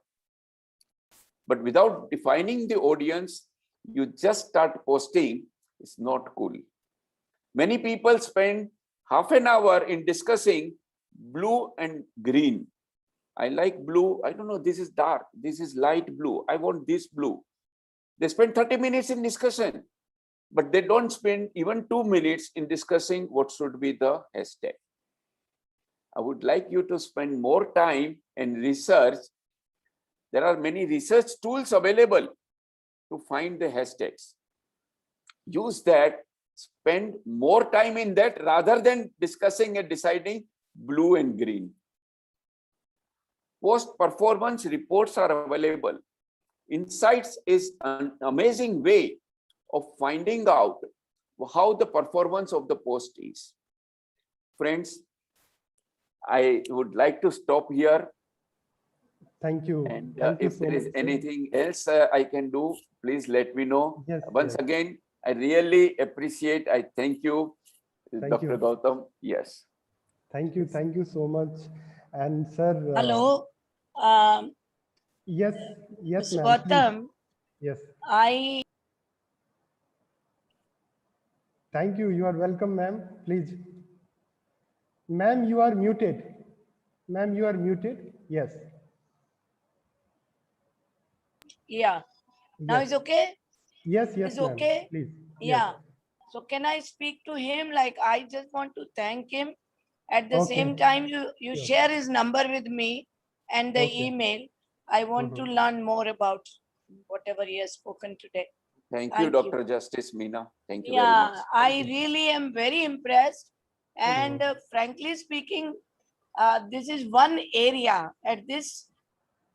But without defining the audience, you just start posting, it's not cool. Many people spend half an hour in discussing blue and green. I like blue. I don't know, this is dark. This is light blue. I want this blue. They spend 30 minutes in discussion, but they don't spend even 2 minutes in discussing what should be the hashtag. I would like you to spend more time and research. There are many research tools available to find the hashtags. Use that, spend more time in that rather than discussing and deciding blue and green. Post-performance reports are available. Insights is an amazing way of finding out how the performance of the post is. Friends, I would like to stop here. Thank you. And Thank you if so there is much, sir. anything else I can do, please let me know. Yes, Once yes. again, I really appreciate, I thank you, Thank Dr. you. Gautam. Yes. Thank you so much. And sir, Hello, yes, yes, Mr. ma'am. Please. Gautam. Yes. I Thank you. You are welcome, ma'am. Please. Ma'am, you are muted. Ma'am, you are muted. Yes. yeah. Now Yes. is okay. Yes, yes, Is ma'am. okay? Please. Yeah. Yes. So can I speak to him? Like I just want to thank him. At the Okay. same time, you Sure. share his number with me and the Okay. email. I want to learn more about whatever he has spoken today. Thank you, Thank Dr. Justice Meena. Thank you very Yeah, much. I really am very impressed. And frankly speaking, this is one area at this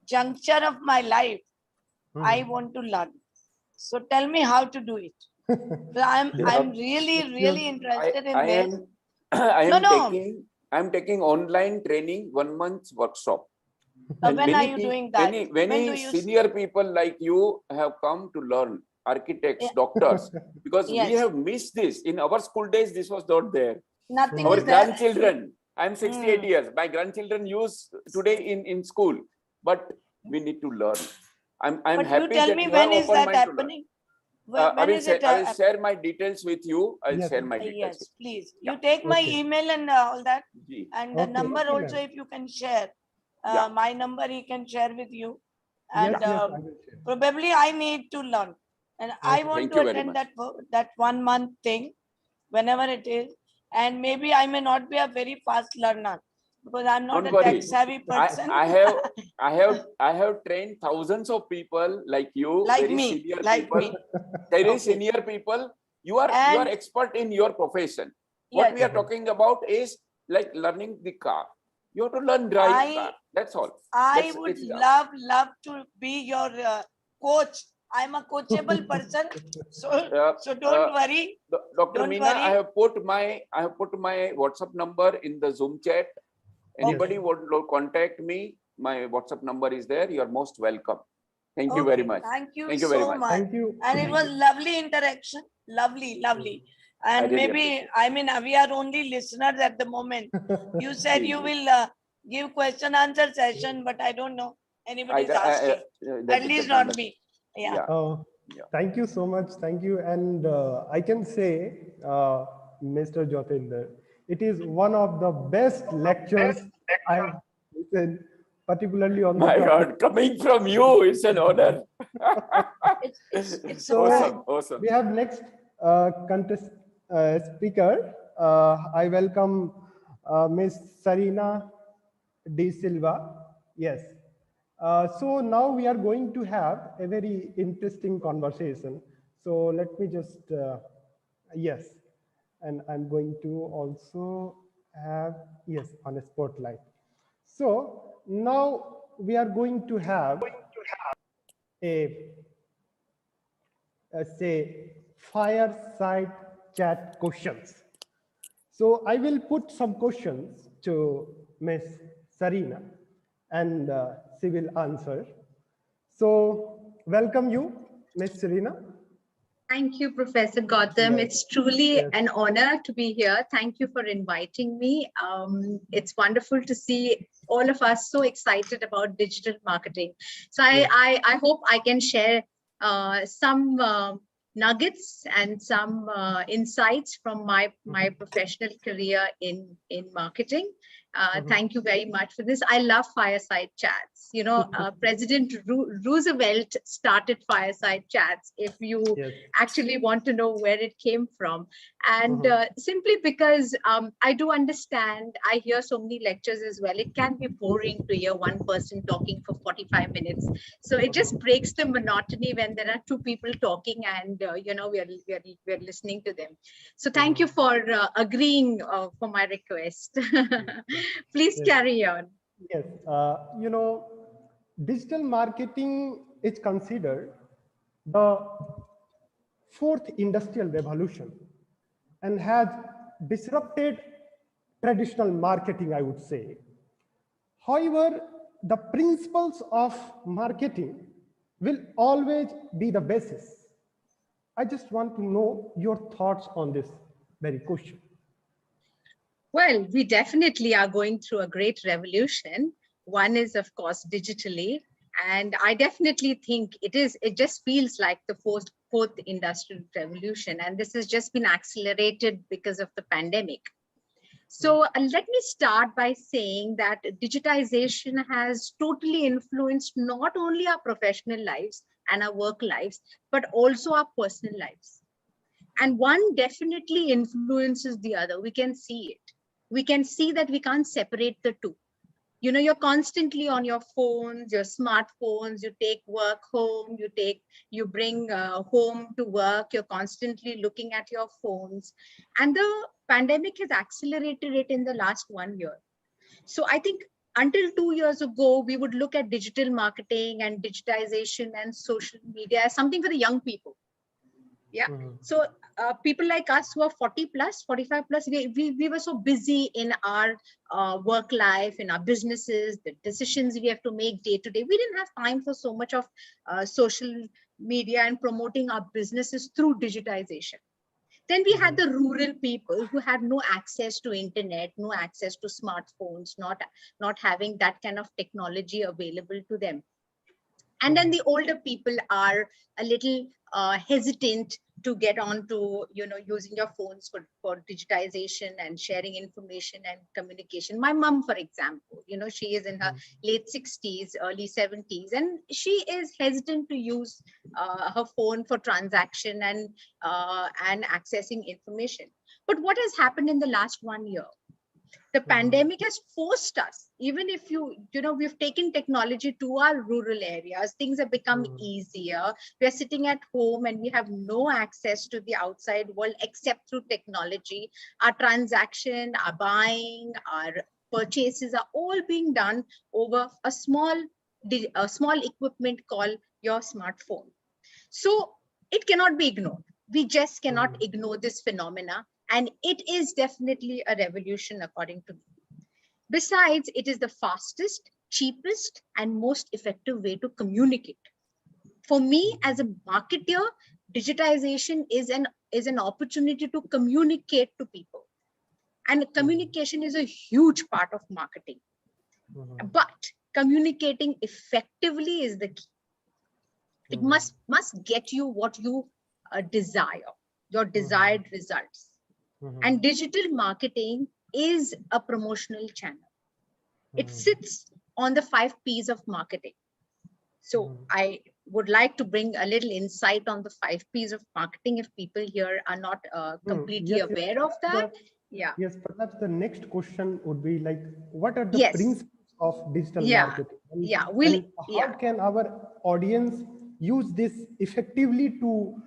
juncture of my life I want to learn. So tell me how to do it. So I'm really interested in I this. am I am No. taking online training, 1 month workshop. And When are many you peop- doing that? Many, When many do you? senior people like you have come to learn, architects, Yeah. doctors, because we Yes. have missed this. In our school days, this was not there. Nothing Our is there. grandchildren, I'm 68 years, my grandchildren use today in school, but we need to learn. I'm But happy you tell that me you when have is open that mind to learn. happening? When is it? I will share my details with you. I'll Yes. share my details. Yes, please. Yeah. You take my Okay. email and all that. Ji. And the Okay, number okay, also, ma'am. if you can share. Yeah. My number he can share with you. Yes, And yes, I will share. probably I need to learn. And I Okay. want Thank to you very attend much. that 1 month thing, whenever it is. And maybe I may not be a very fast learner because I'm not Don't a tech worry. savvy person. I have trained thousands of people like you, Like very me, senior like people, me. very Okay. senior people. You are And expert in your profession. What yes. we are talking about is like learning the car. You have to learn driving car. That's all. I would love to be your coach. I'm a coachable person, so don't worry. Dr. Don't Meena, worry. I have put my WhatsApp number in the Zoom chat. Anybody want to contact me? My WhatsApp number is there. You are most welcome. Thank you very much. Thank you Thank you very so much. much. Thank you. And it was lovely interaction. Lovely. And really maybe, I mean, we are only listeners at the moment. You said you will give question answer session, but I don't know. Anybody's asking. At least not me. Yeah. Thank you so much. Thank you. And I can say, Mr. Jyotinder, it is one of the best lectures I have listened, particularly on the My topic. God, coming from you, it's an honor. It's So, awesome, awesome. We have next contest speaker. I welcome Miss Sarina De Silva. Yes. So now we are going to have a very interesting conversation. So let me just, yes. And I'm going to also have, yes, on a spotlight. So now we are going to have a say fireside chat questions. So I will put some questions to Miss Sarina and she will answer. So welcome you, Miss Sarina. Thank you, Professor Gautam. Yes. It's truly Yes. an honor to be here. Thank you for inviting me. It's wonderful to see all of us so excited about digital marketing. So I hope I can share some nuggets and some insights from my professional career in marketing. Thank you very much for this. I love fireside chats. You know, President Roosevelt started fireside chats, if you actually want to know where it came from. And simply because I do understand, I hear so many lectures as well. It can be boring to hear one person talking for 45 minutes. So it just breaks the monotony when there are two people talking and, you know, we're listening to them. So thank you for agreeing for my request. Please carry on. Yes, you know, digital marketing is considered the fourth industrial revolution and has disrupted traditional marketing, I would say. However, the principles of marketing will always be the basis. I just want to know your thoughts on this very question. Well, we definitely are going through a great revolution. One is, of course, digitally. And I definitely think it just feels like the fourth industrial revolution. And this has just been accelerated because of the pandemic. So let me start by saying that digitization has totally influenced not only our professional lives and our work lives, but also our personal lives. And one definitely influences the other. We can see it. We can see that we can't separate the two. You know, you're constantly on your phones, your smartphones, you take work home, you bring home to work, you're constantly looking at your phones. And the pandemic has accelerated it in the last 1 year. So I think until 2 years ago, we would look at digital marketing and digitization and social media as something for the young people. Yeah. So people like us who are 40 plus, 45 plus, we were so busy in our work life, in our businesses, the decisions we have to make day to day. We didn't have time for so much of social media and promoting our businesses through digitization. Then we had the rural people who had no access to internet, no access to smartphones, not having that kind of technology available to them. And then the older people are a little hesitant to get on to, you know, using your phones for digitization and sharing information and communication. My mom, for example, you know, she is in her late 60s, early 70s, and she is hesitant to use her phone for transaction and accessing information. But what has happened in the last 1 year? The pandemic has forced us, even if we've taken technology to our rural areas, things have become easier. We're sitting at home and we have no access to the outside world except through technology. Our transaction, our buying, our purchases are all being done over a small equipment called your smartphone. So it cannot be ignored. We just cannot ignore this phenomena, and it is definitely a revolution according to me. Besides, it is the fastest, cheapest, and most effective way to communicate. For me as a marketer, digitization is an opportunity to communicate to people. And communication is a huge part of marketing. But communicating effectively is the key. It must get you what you desire, your desired results. And digital marketing is a promotional channel. It sits on the 5 P's of marketing. So I would like to bring a little insight on the 5 P's of marketing if people here are not completely Yes, aware of that. Yeah. Yes, perhaps the next question would be like, what are the Yes. principles of digital Yeah. marketing? Yeah. And how can our audience use this effectively to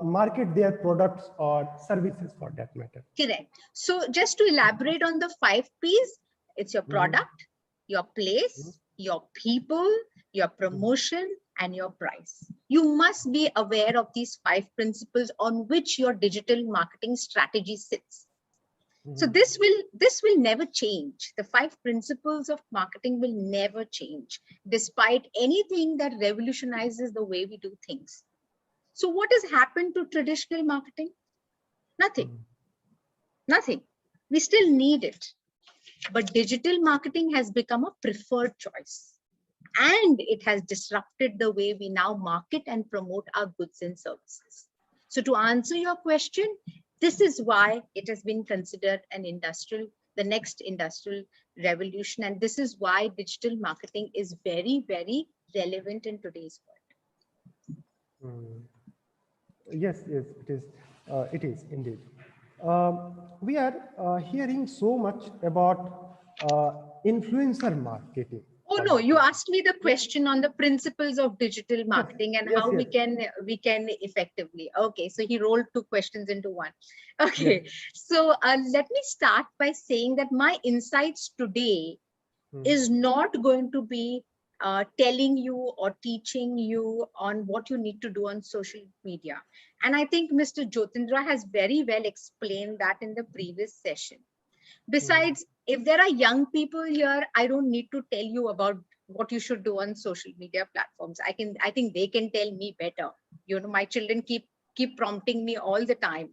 market their products or services for that matter? Correct. So just to elaborate on the 5 P's, it's your product, your place, your people, your promotion, and your price. You must be aware of these 5 principles on which your digital marketing strategy sits. So this will never change. The 5 principles of marketing will never change, despite anything that revolutionizes the way we do things. So what has happened to traditional marketing? Nothing. Nothing. We still need it. But digital marketing has become a preferred choice. And it has disrupted the way we now market and promote our goods and services. So to answer your question, this is why it has been considered the next industrial revolution. And this is why digital marketing is very, very relevant in today's world. Yes, it is indeed. We are hearing so much about influencer marketing. Oh no, you asked me the question on the principles of digital marketing and how we can effectively. Okay, so he rolled 2 questions into one. Okay, so let me start by saying that my insights today is not going to be telling you or teaching you on what you need to do on social media. And I think Mr. Jyotindra has very well explained that in the previous session. Besides, if there are young people here, I don't need to tell you about what you should do on social media platforms. I think they can tell me better. You know, my children keep prompting me all the time.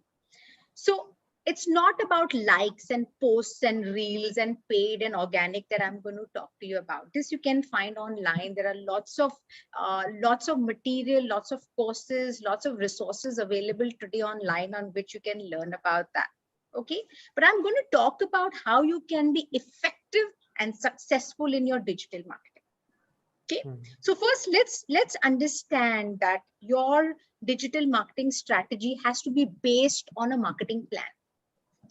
So it's not about likes and posts and reels and paid and organic that I'm going to talk to you about. This you can find online. There are lots of material, lots of courses, lots of resources available today online on which you can learn about that. Okay, but I'm going to talk about how you can be effective and successful in your digital marketing. Okay, so first let's understand that your digital marketing strategy has to be based on a marketing plan.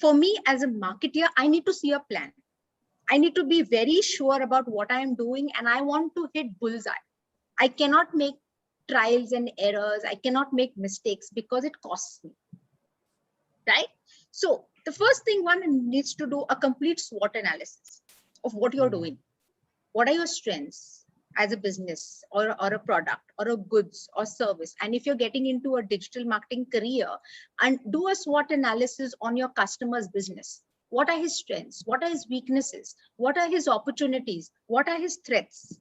For me as a marketer, I need to see a plan. I need to be very sure about what I am doing, and I want to hit bullseye. I cannot make trials and errors. I cannot make mistakes because it costs me. Right? So the first thing one needs to do a complete SWOT analysis of what you're doing. What are your strengths as a business or a product or a goods or service? And if you're getting into a digital marketing career, and do a SWOT analysis on your customer's business. What are his strengths? What are his weaknesses? What are his opportunities? What are his threats?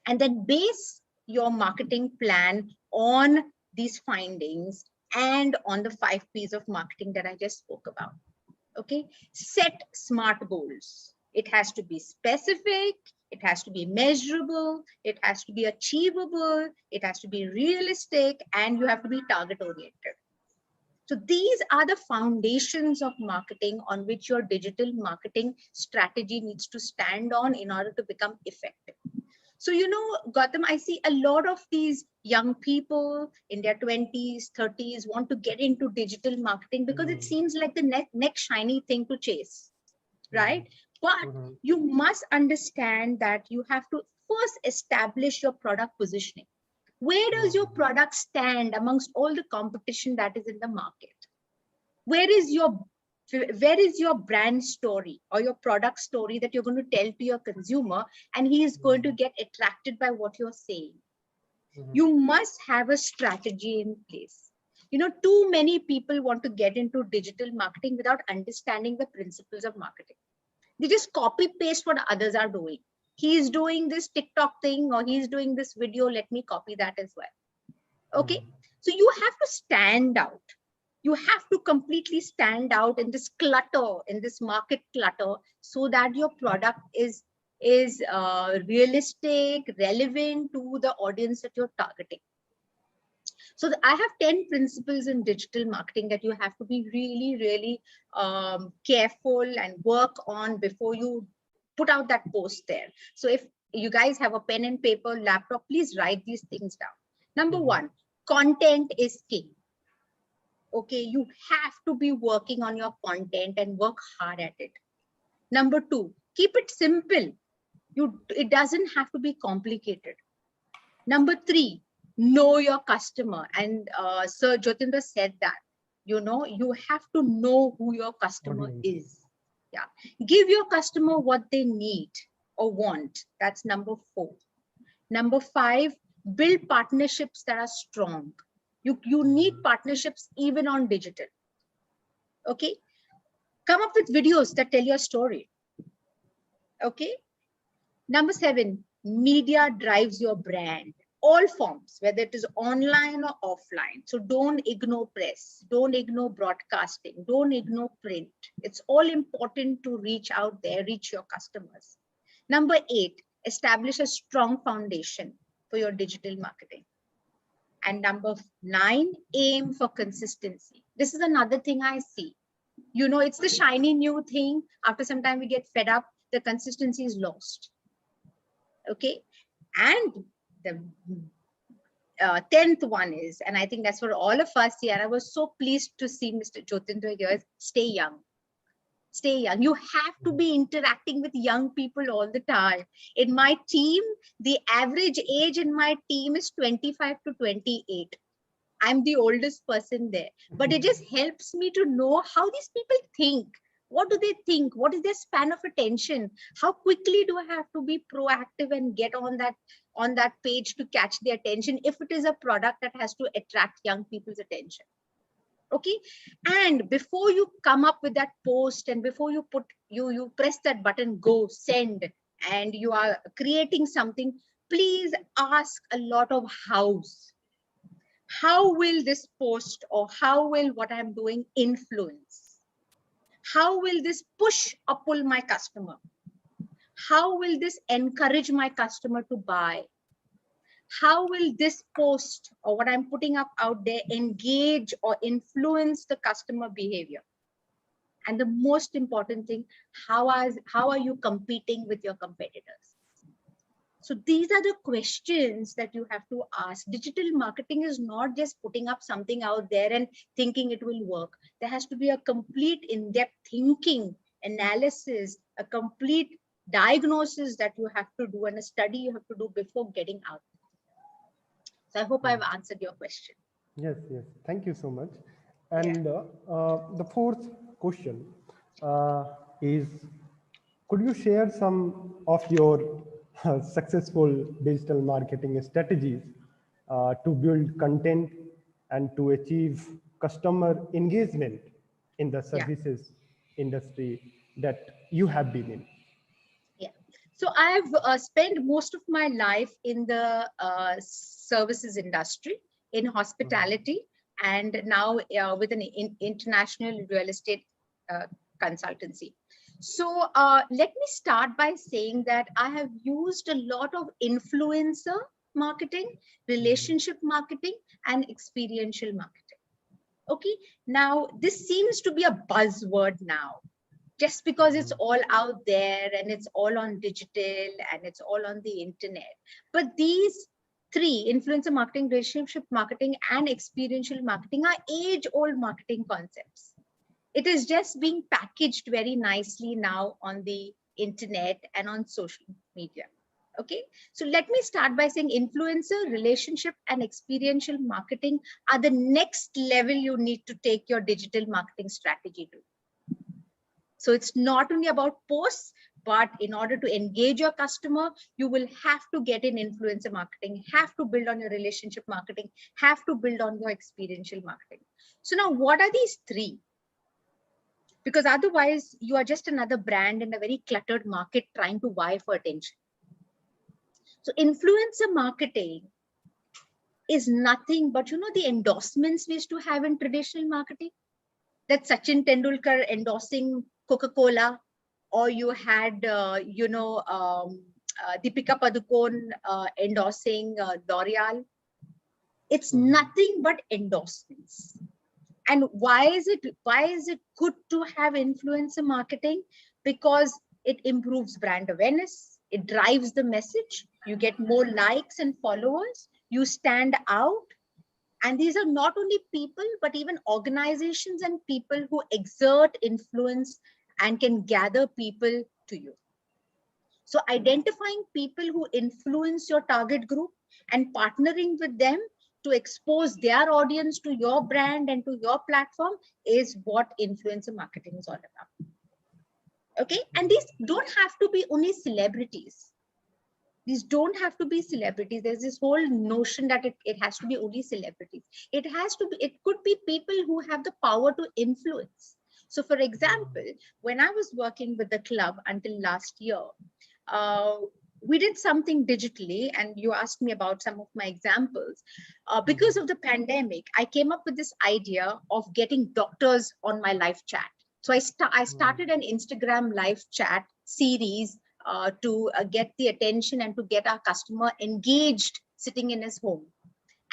And then base your marketing plan on these findings and on the 5 P's of marketing that I just spoke about. Okay, set SMART goals. It has to be specific, it has to be measurable, it has to be achievable, it has to be realistic, and you have to be target oriented. So these are the foundations of marketing on which your digital marketing strategy needs to stand on in order to become effective. So, you know, Gautam, I see a lot of these young people in their 20s, 30s want to get into digital marketing because it seems like the next shiny thing to chase, right? But you must understand that you have to first establish your product positioning. Where does your product stand amongst all the competition that is in the market? Where is your Where is your brand story or your product story that you're going to tell to your consumer, and he is going to get attracted by what you're saying? You must have a strategy in place. You know, too many people want to get into digital marketing without understanding the principles of marketing. They just copy paste what others are doing. He's doing this TikTok thing, or he's doing this video, let me copy that as well. Okay, so you have to stand out. You have to completely stand out in this clutter, in this market clutter, so that your product is realistic, relevant to the audience that you're targeting. So I have 10 principles in digital marketing that you have to be really, really careful and work on before you put out that post there. So if you guys have a pen and paper, laptop, please write these things down. Number one, content is king. Okay, you have to be working on your content and work hard at it. Number two, keep it simple. It doesn't have to be complicated. Number three, know your customer. And Sir Jyotinder said that, you know, you have to know who your customer is. Yeah, give your customer what they need or want. That's number four. Number five, build partnerships that are strong. You need partnerships even on digital. Okay, come up with videos that tell your story. Okay, number seven, media drives your brand. All forms, whether it is online or offline. So don't ignore press, don't ignore broadcasting, don't ignore print. It's all important to reach out there, reach your customers. Number eight, establish a strong foundation for your digital marketing. And number nine, aim for consistency. This is another thing I see. You know, it's the shiny new thing. After some time we get fed up, the consistency is lost. Okay, and the 10th one is, and I think that's for all of us here, I was so pleased to see Mr. Jyotinder here, is stay young. Stay young. You have to be interacting with young people all the time. In my team, the average age in my team is 25 to 28. I'm the oldest person there, but it just helps me to know how these people think. What do they think? What is their span of attention? How quickly do I have to be proactive and get on that page to catch their attention if it is a product that has to attract young people's attention? Okay, and before you come up with that post and before you you press that button, go send, and you are creating something, please ask a lot of hows. How will this post or how will what I'm doing influence? How will this push or pull my customer? How will this encourage my customer to buy? How will this post or what I'm putting up out there engage or influence the customer behavior? And the most important thing, how are you competing with your competitors? So these are the questions that you have to ask. Digital marketing is not just putting up something out there and thinking it will work. There has to be a complete in-depth thinking, analysis, a complete diagnosis that you have to do and a study you have to do before getting out. So I hope I've answered your question. Yes, yes. Thank you so much. And the fourth question is, could you share some of your successful digital marketing strategies to build content and to achieve customer engagement in the services industry that you have been in? Yeah. So I've spent most of my life in the services industry, in hospitality, and now with an international real estate consultancy. So let me start by saying that I have used a lot of influencer marketing, relationship marketing, and experiential marketing. Okay, now this seems to be a buzzword now, just because it's all out there and it's all on digital and it's all on the internet. But these three, influencer marketing, relationship marketing, and experiential marketing, are age-old marketing concepts. It is just being packaged very nicely now on the internet and on social media. Okay, so let me start by saying influencer, relationship, and experiential marketing are the next level you need to take your digital marketing strategy to. So it's not only about posts, but in order to engage your customer, you will have to get in influencer marketing, have to build on your relationship marketing, have to build on your experiential marketing. So now what are these three? Because otherwise you are just another brand in a very cluttered market trying to vie for attention. So influencer marketing is nothing but, the endorsements we used to have in traditional marketing, that Sachin Tendulkar endorsing Coca-Cola, or you had, Deepika Padukone endorsing L'Oreal. It's nothing but endorsements. And why is it good to have influencer marketing? Because it improves brand awareness, it drives the message, you get more likes and followers, you stand out. And these are not only people, but even organizations and people who exert influence and can gather people to you. So identifying people who influence your target group and partnering with them to expose their audience to your brand and to your platform is what influencer marketing is all about. Okay, and these don't have to be only celebrities. These don't have to be celebrities. There's this whole notion that it has to be only celebrities. It could be people who have the power to influence. So for example, when I was working with the club until last year, we did something digitally, and you asked me about some of my examples. Because of the pandemic, I came up with this idea of getting doctors on my live chat. So I started an Instagram live chat series to get the attention and to get our customer engaged sitting in his home.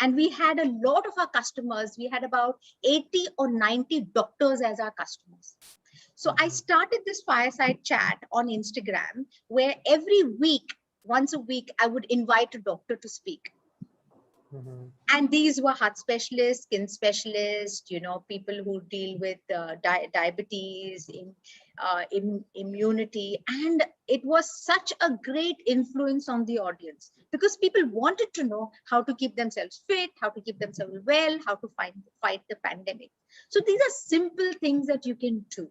And we had a lot of our customers. We had about 80 or 90 doctors as our customers. So I started this fireside chat on Instagram where every week, once a week, I would invite a doctor to speak. And these were heart specialists, skin specialists, people who deal with diabetes, immunity. And it was such a great influence on the audience because people wanted to know how to keep themselves fit, how to keep themselves well, how to fight the pandemic. So these are simple things that you can do.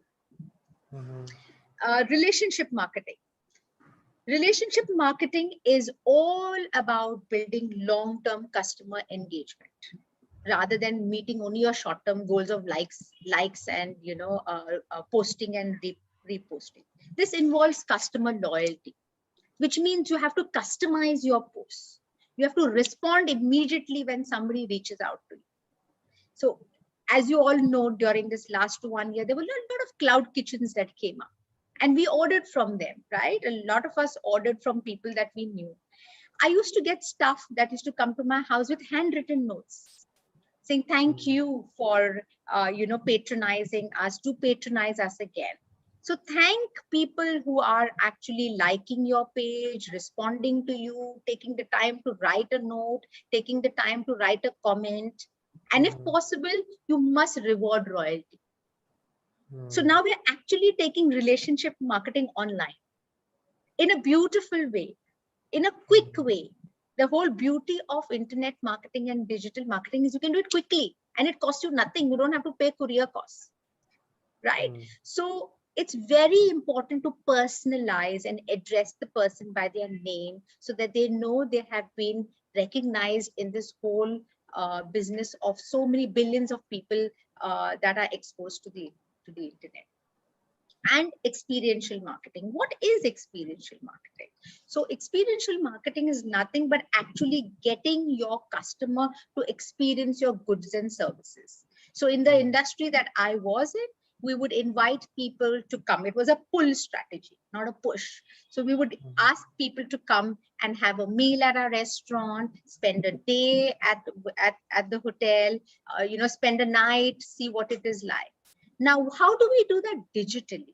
Relationship marketing. Relationship marketing is all about building long-term customer engagement rather than meeting only your short-term goals of likes and posting and reposting. This involves customer loyalty, which means you have to customize your posts. You have to respond immediately when somebody reaches out to you. So as you all know, during this last 1 year, there were a lot of cloud kitchens that came up. And we ordered from them, right? A lot of us ordered from people that we knew. I used to get stuff that used to come to my house with handwritten notes saying, thank you for, patronizing us, to patronize us again. So thank people who are actually liking your page, responding to you, taking the time to write a note, taking the time to write a comment. And if possible, you must reward royalty. So now we're actually taking relationship marketing online in a beautiful way, in a quick way. The whole beauty of internet marketing and digital marketing is you can do it quickly and it costs you nothing. You don't have to pay courier costs, right? So it's very important to personalize and address the person by their name so that they know they have been recognized in this whole business of so many billions of people that are exposed to the internet. And experiential marketing. What is experiential marketing? So experiential marketing is nothing but actually getting your customer to experience your goods and services. So in the industry that I was in, we would invite people to come. It was a pull strategy, not a push. So we would ask people to come and have a meal at our restaurant, spend a day at the hotel, spend a night, see what it is like. Now, how do we do that digitally?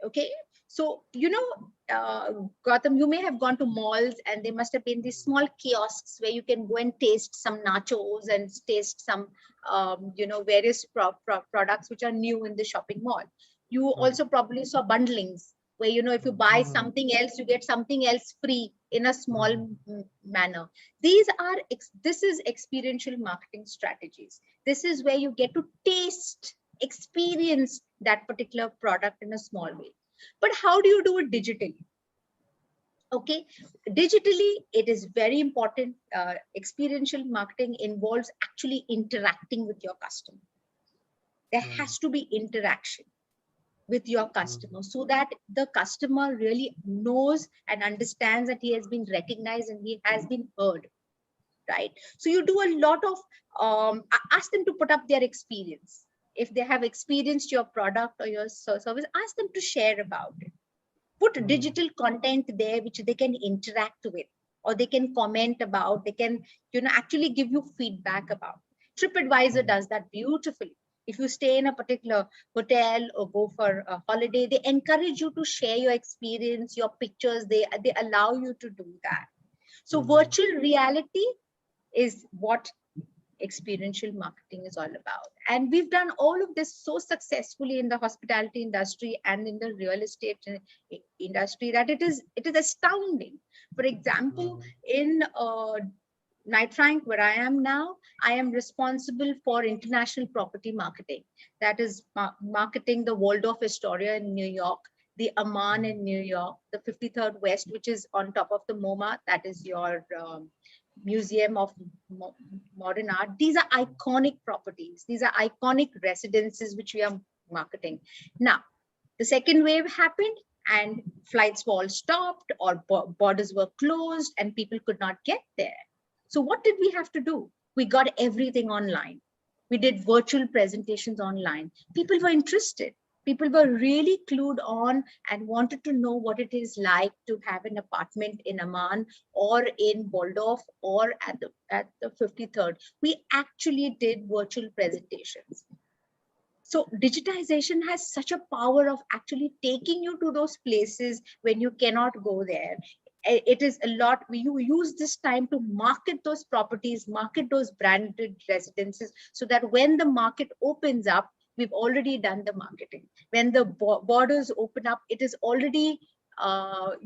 Okay, so, Gautam, you may have gone to malls and there must have been these small kiosks where you can go and taste some nachos and taste some, various products which are new in the shopping mall. You also probably saw bundlings where, if you buy something else, you get something else free in a small manner. This is experiential marketing strategies. This is where you get to taste experience that particular product in a small way. But how do you do it digitally? Okay, digitally, it is very important. Experiential marketing involves actually interacting with your customer. There has to be interaction with your customer so that the customer really knows and understands that he has been recognized and he has been heard, right? So you do a lot of, ask them to put up their experience. If they have experienced your product or your service, ask them to share about it. Put digital content there which they can interact with, or they can comment about, they can, actually give you feedback about. TripAdvisor does that beautifully. If you stay in a particular hotel or go for a holiday, they encourage you to share your experience, your pictures, they allow you to do that. So virtual reality is what experiential marketing is all about. And we've done all of this so successfully in the hospitality industry and in the real estate industry that it is astounding. For example, in Knight Frank, where I am now, I am responsible for international property marketing. That is marketing the Waldorf Astoria in New York, the Aman in New York, the 53rd West, which is on top of the MoMA, that is your Museum of Modern Art. These are iconic properties. These are iconic residences which we are marketing. Now, the second wave happened and flights were all stopped or borders were closed and people could not get there. So what did we have to do? We got everything online. We did virtual presentations online. People were interested. People were really clued on and wanted to know what it is like to have an apartment in Amman or in Waldorf or at the 53rd. We actually did virtual presentations. So digitization has such a power of actually taking you to those places when you cannot go there. It is a lot. You use this time to market those properties, market those branded residences, so that when the market opens up, we've already done the marketing. When the borders open up, it is already, there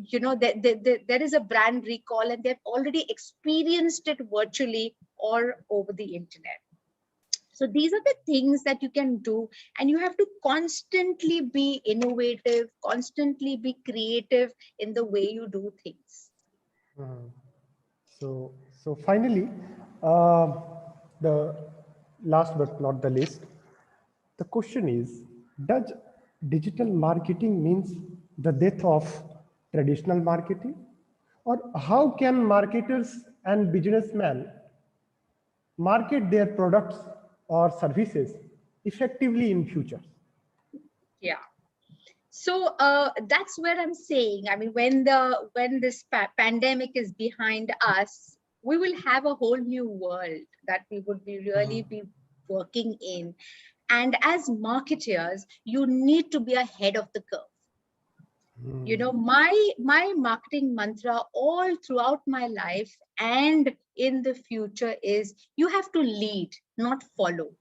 is a brand recall and they've already experienced it virtually or over the internet. So these are the things that you can do, and you have to constantly be innovative, constantly be creative in the way you do things. So finally, the last but not the least, the question is, does digital marketing means the death of traditional marketing? Or how can marketers and businessmen market their products or services effectively in future? Yeah. So that's where I'm saying, I mean, when this pandemic is behind us, we will have a whole new world that we would really be working in. And as marketers, you need to be ahead of the curve. You know, my marketing mantra all throughout my life and in the future is you have to lead, not follow.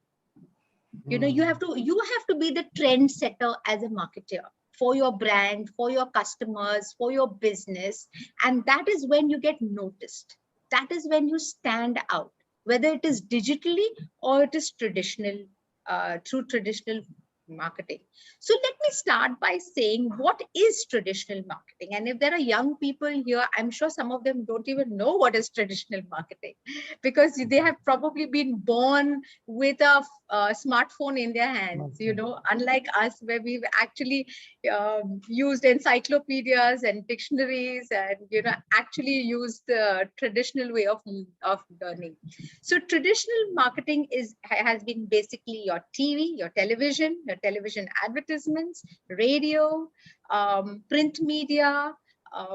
You know, you have to be the trend setter as a marketer for your brand, for your customers, for your business. And that is when you get noticed. That is when you stand out, whether it is digitally or it is traditional, through traditional marketing. So let me start by saying, what is traditional marketing? And if there are young people here, I'm sure some of them don't even know what is traditional marketing, because they have probably been born with a smartphone in their hands, you know, unlike us, where we've actually used encyclopedias and dictionaries and, you know, actually used the traditional way of learning. So traditional marketing has been basically your TV, your television advertisements, radio, print media.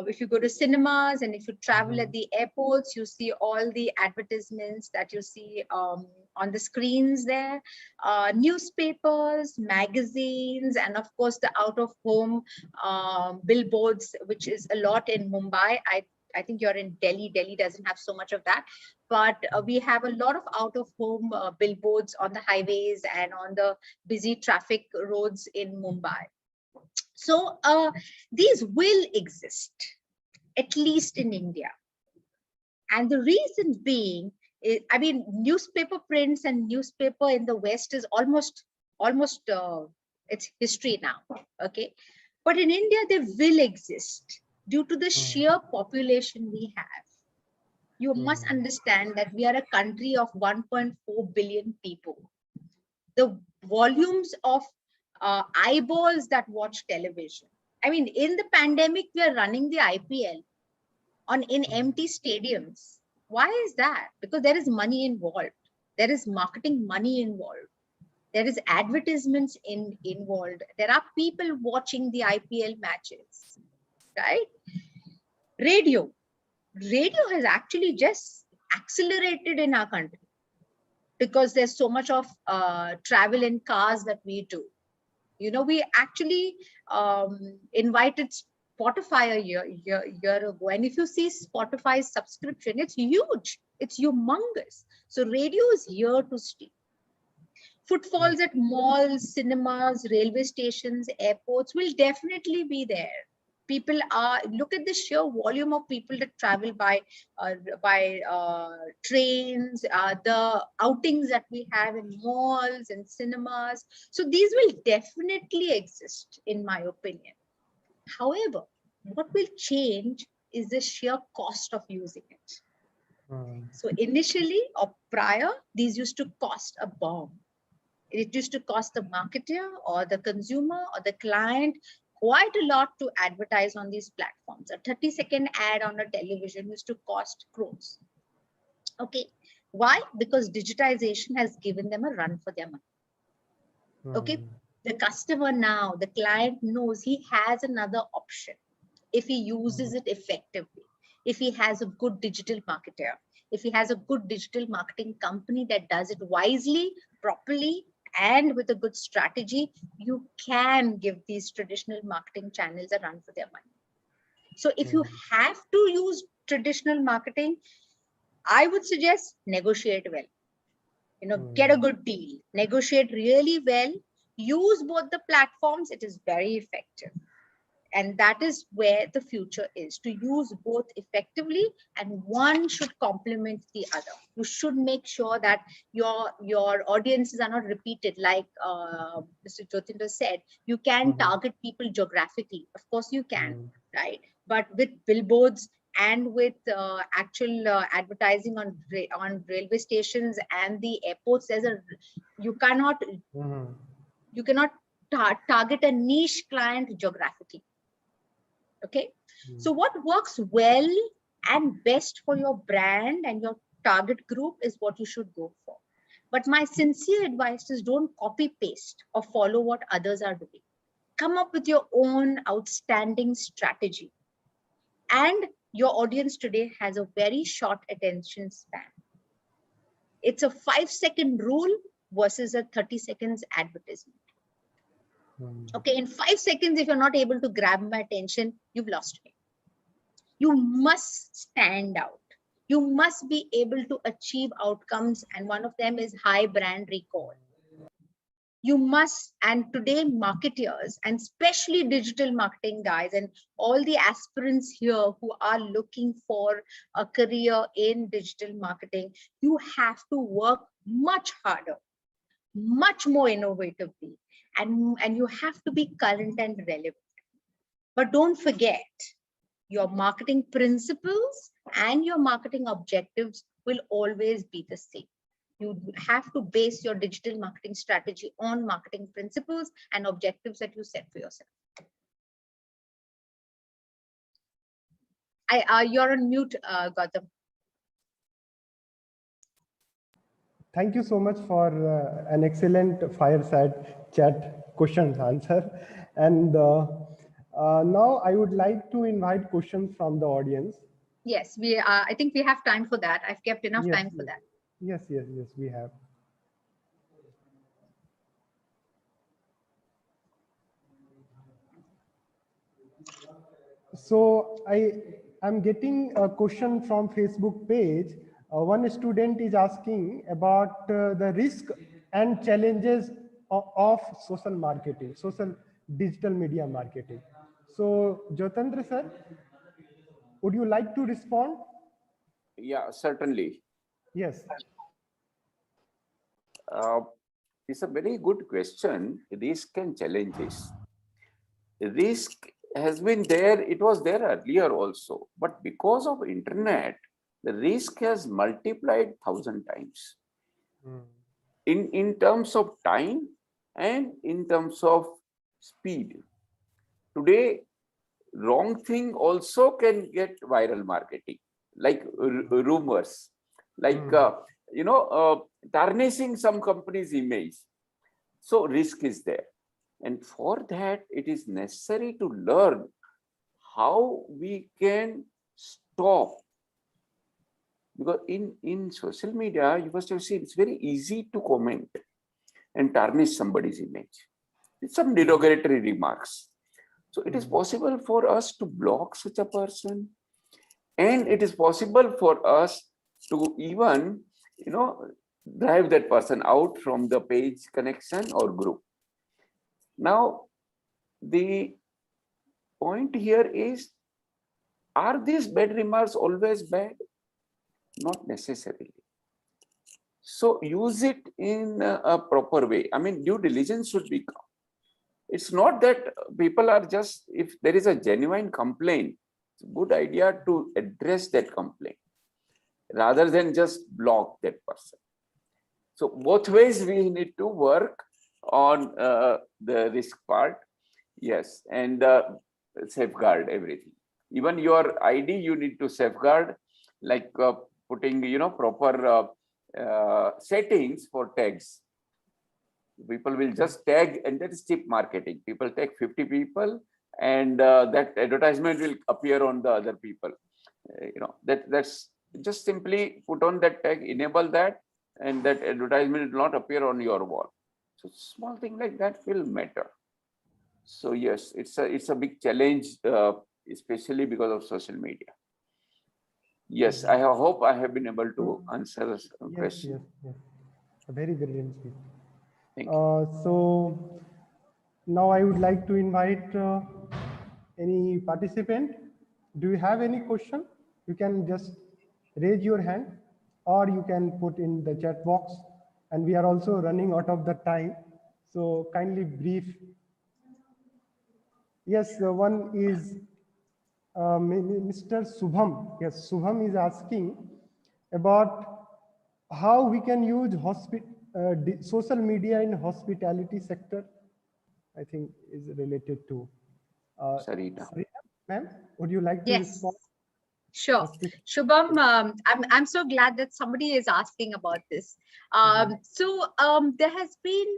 If you go to cinemas and if you travel at the airports, you see all the advertisements that you see on the screens there, newspapers, magazines, and of course the out-of-home billboards, which is a lot in Mumbai. I think you're in Delhi. Delhi doesn't have so much of that, but we have a lot of out-of-home billboards on the highways and on the busy traffic roads in Mumbai. So these will exist, at least in India. And the reason being, I mean, newspaper prints and newspaper in the West is almost almost it's history now. Okay, but in India they will exist due to the sheer population we have. You must understand that we are a country of 1.4 billion people. The volumes of eyeballs that watch television. I mean, in the pandemic, we are running the IPL in empty stadiums. Why is that? Because there is money involved. There is marketing money involved. There is advertisements involved. There are people watching the IPL matches, right? Radio has actually just accelerated in our country because there's so much of travel in cars that we do. You know, we actually invited Spotify a year ago. And if you see Spotify's subscription, it's huge. It's humongous. So radio is here to stay. Footfalls at malls, cinemas, railway stations, airports will definitely be there. People are, look at the sheer volume of people that travel by trains, the outings that we have in malls and cinemas. So these will definitely exist, in my opinion. However, what will change is the sheer cost of using it. So initially or prior, these used to cost a bomb. It used to cost the marketer or the consumer or the client quite a lot to advertise on these platforms. A 30-second ad on a television used to cost crores. Okay, why? Because digitization has given them a run for their money. Okay, the customer now, the client knows he has another option if he uses it effectively, if he has a good digital marketer, if he has a good digital marketing company that does it wisely, properly, and with a good strategy, you can give these traditional marketing channels a run for their money. So if you have to use traditional marketing, I would suggest negotiate well. You know, get a good deal, negotiate really well, use both the platforms. It is very effective. And that is where the future is, to use both effectively, and one should complement the other. You should make sure that your audiences are not repeated. Like Mr. Jyotinder said, you can target people geographically. Of course you can, right? But with billboards and with actual advertising on railway stations and the airports, you cannot target a niche client geographically. Okay, so what works well and best for your brand and your target group is what you should go for. But my sincere advice is, don't copy paste or follow what others are doing. Come up with your own outstanding strategy. And your audience today has a very short attention span. It's a 5-second rule versus a 30 seconds advertisement. Okay, in 5 seconds, if you're not able to grab my attention, you've lost me. You must stand out. You must be able to achieve outcomes, and one of them is high brand recall. You must, and today marketers, and especially digital marketing guys and all the aspirants here who are looking for a career in digital marketing, you have to work much harder, much more innovatively. And you have to be current and relevant. But don't forget, your marketing principles and your marketing objectives will always be the same. You have to base your digital marketing strategy on marketing principles and objectives that you set for yourself. You're on mute, Gautam. Thank you so much for an excellent fireside chat questions answer. And now I would like to invite questions from the audience. Yes, I think we have time for that. I've kept enough time for that. Yes, we have. So I'm getting a question from Facebook page. One student is asking about the risk and challenges of social marketing, social digital media marketing. So Jyotendra sir, would you like to respond? Yeah, certainly. Yes. it's a very good question. Risk and challenges. Risk has been there. It was there earlier also, but because of internet, the risk has multiplied 1,000 times in terms of time and in terms of speed. Today, wrong thing also can get viral marketing, like rumors, like tarnishing some company's image. So risk is there, and for that it is necessary to learn how we can stop. Because in social media, you must have seen, it's very easy to comment and tarnish somebody's image with some derogatory remarks. So it is possible for us to block such a person, and it is possible for us to even, drive that person out from the page, connection, or group. Now, the point here is, are these bad remarks always bad? Not necessarily. So use it in a proper way. I mean, due diligence should be. It's not that people are just, if there is a genuine complaint, it's a good idea to address that complaint rather than just block that person. So both ways we need to work on the risk part. Yes, and safeguard everything. Even your ID, you need to safeguard, like putting, proper settings for tags. People will just tag, and that is cheap marketing. People tag 50 people, and that advertisement will appear on the other people. That's just simply put on that tag, enable that, and that advertisement will not appear on your wall. So small thing like that will matter. So yes, it's a big challenge, especially because of social media. Yes, I hope I have been able to answer this question. Yes. A very brilliant speech. Thank you. So now I would like to invite any participant. Do you have any question? You can just raise your hand, or you can put in the chat box. And we are also running out of the time, so kindly brief. Yes, one is Mr. Subham. Yes, Subham is asking about how we can use social media in hospitality sector. I think is related to Sarita. Ma'am, would you like to Yes. respond? Sure. Shubham, I'm so glad that somebody is asking about this. There has been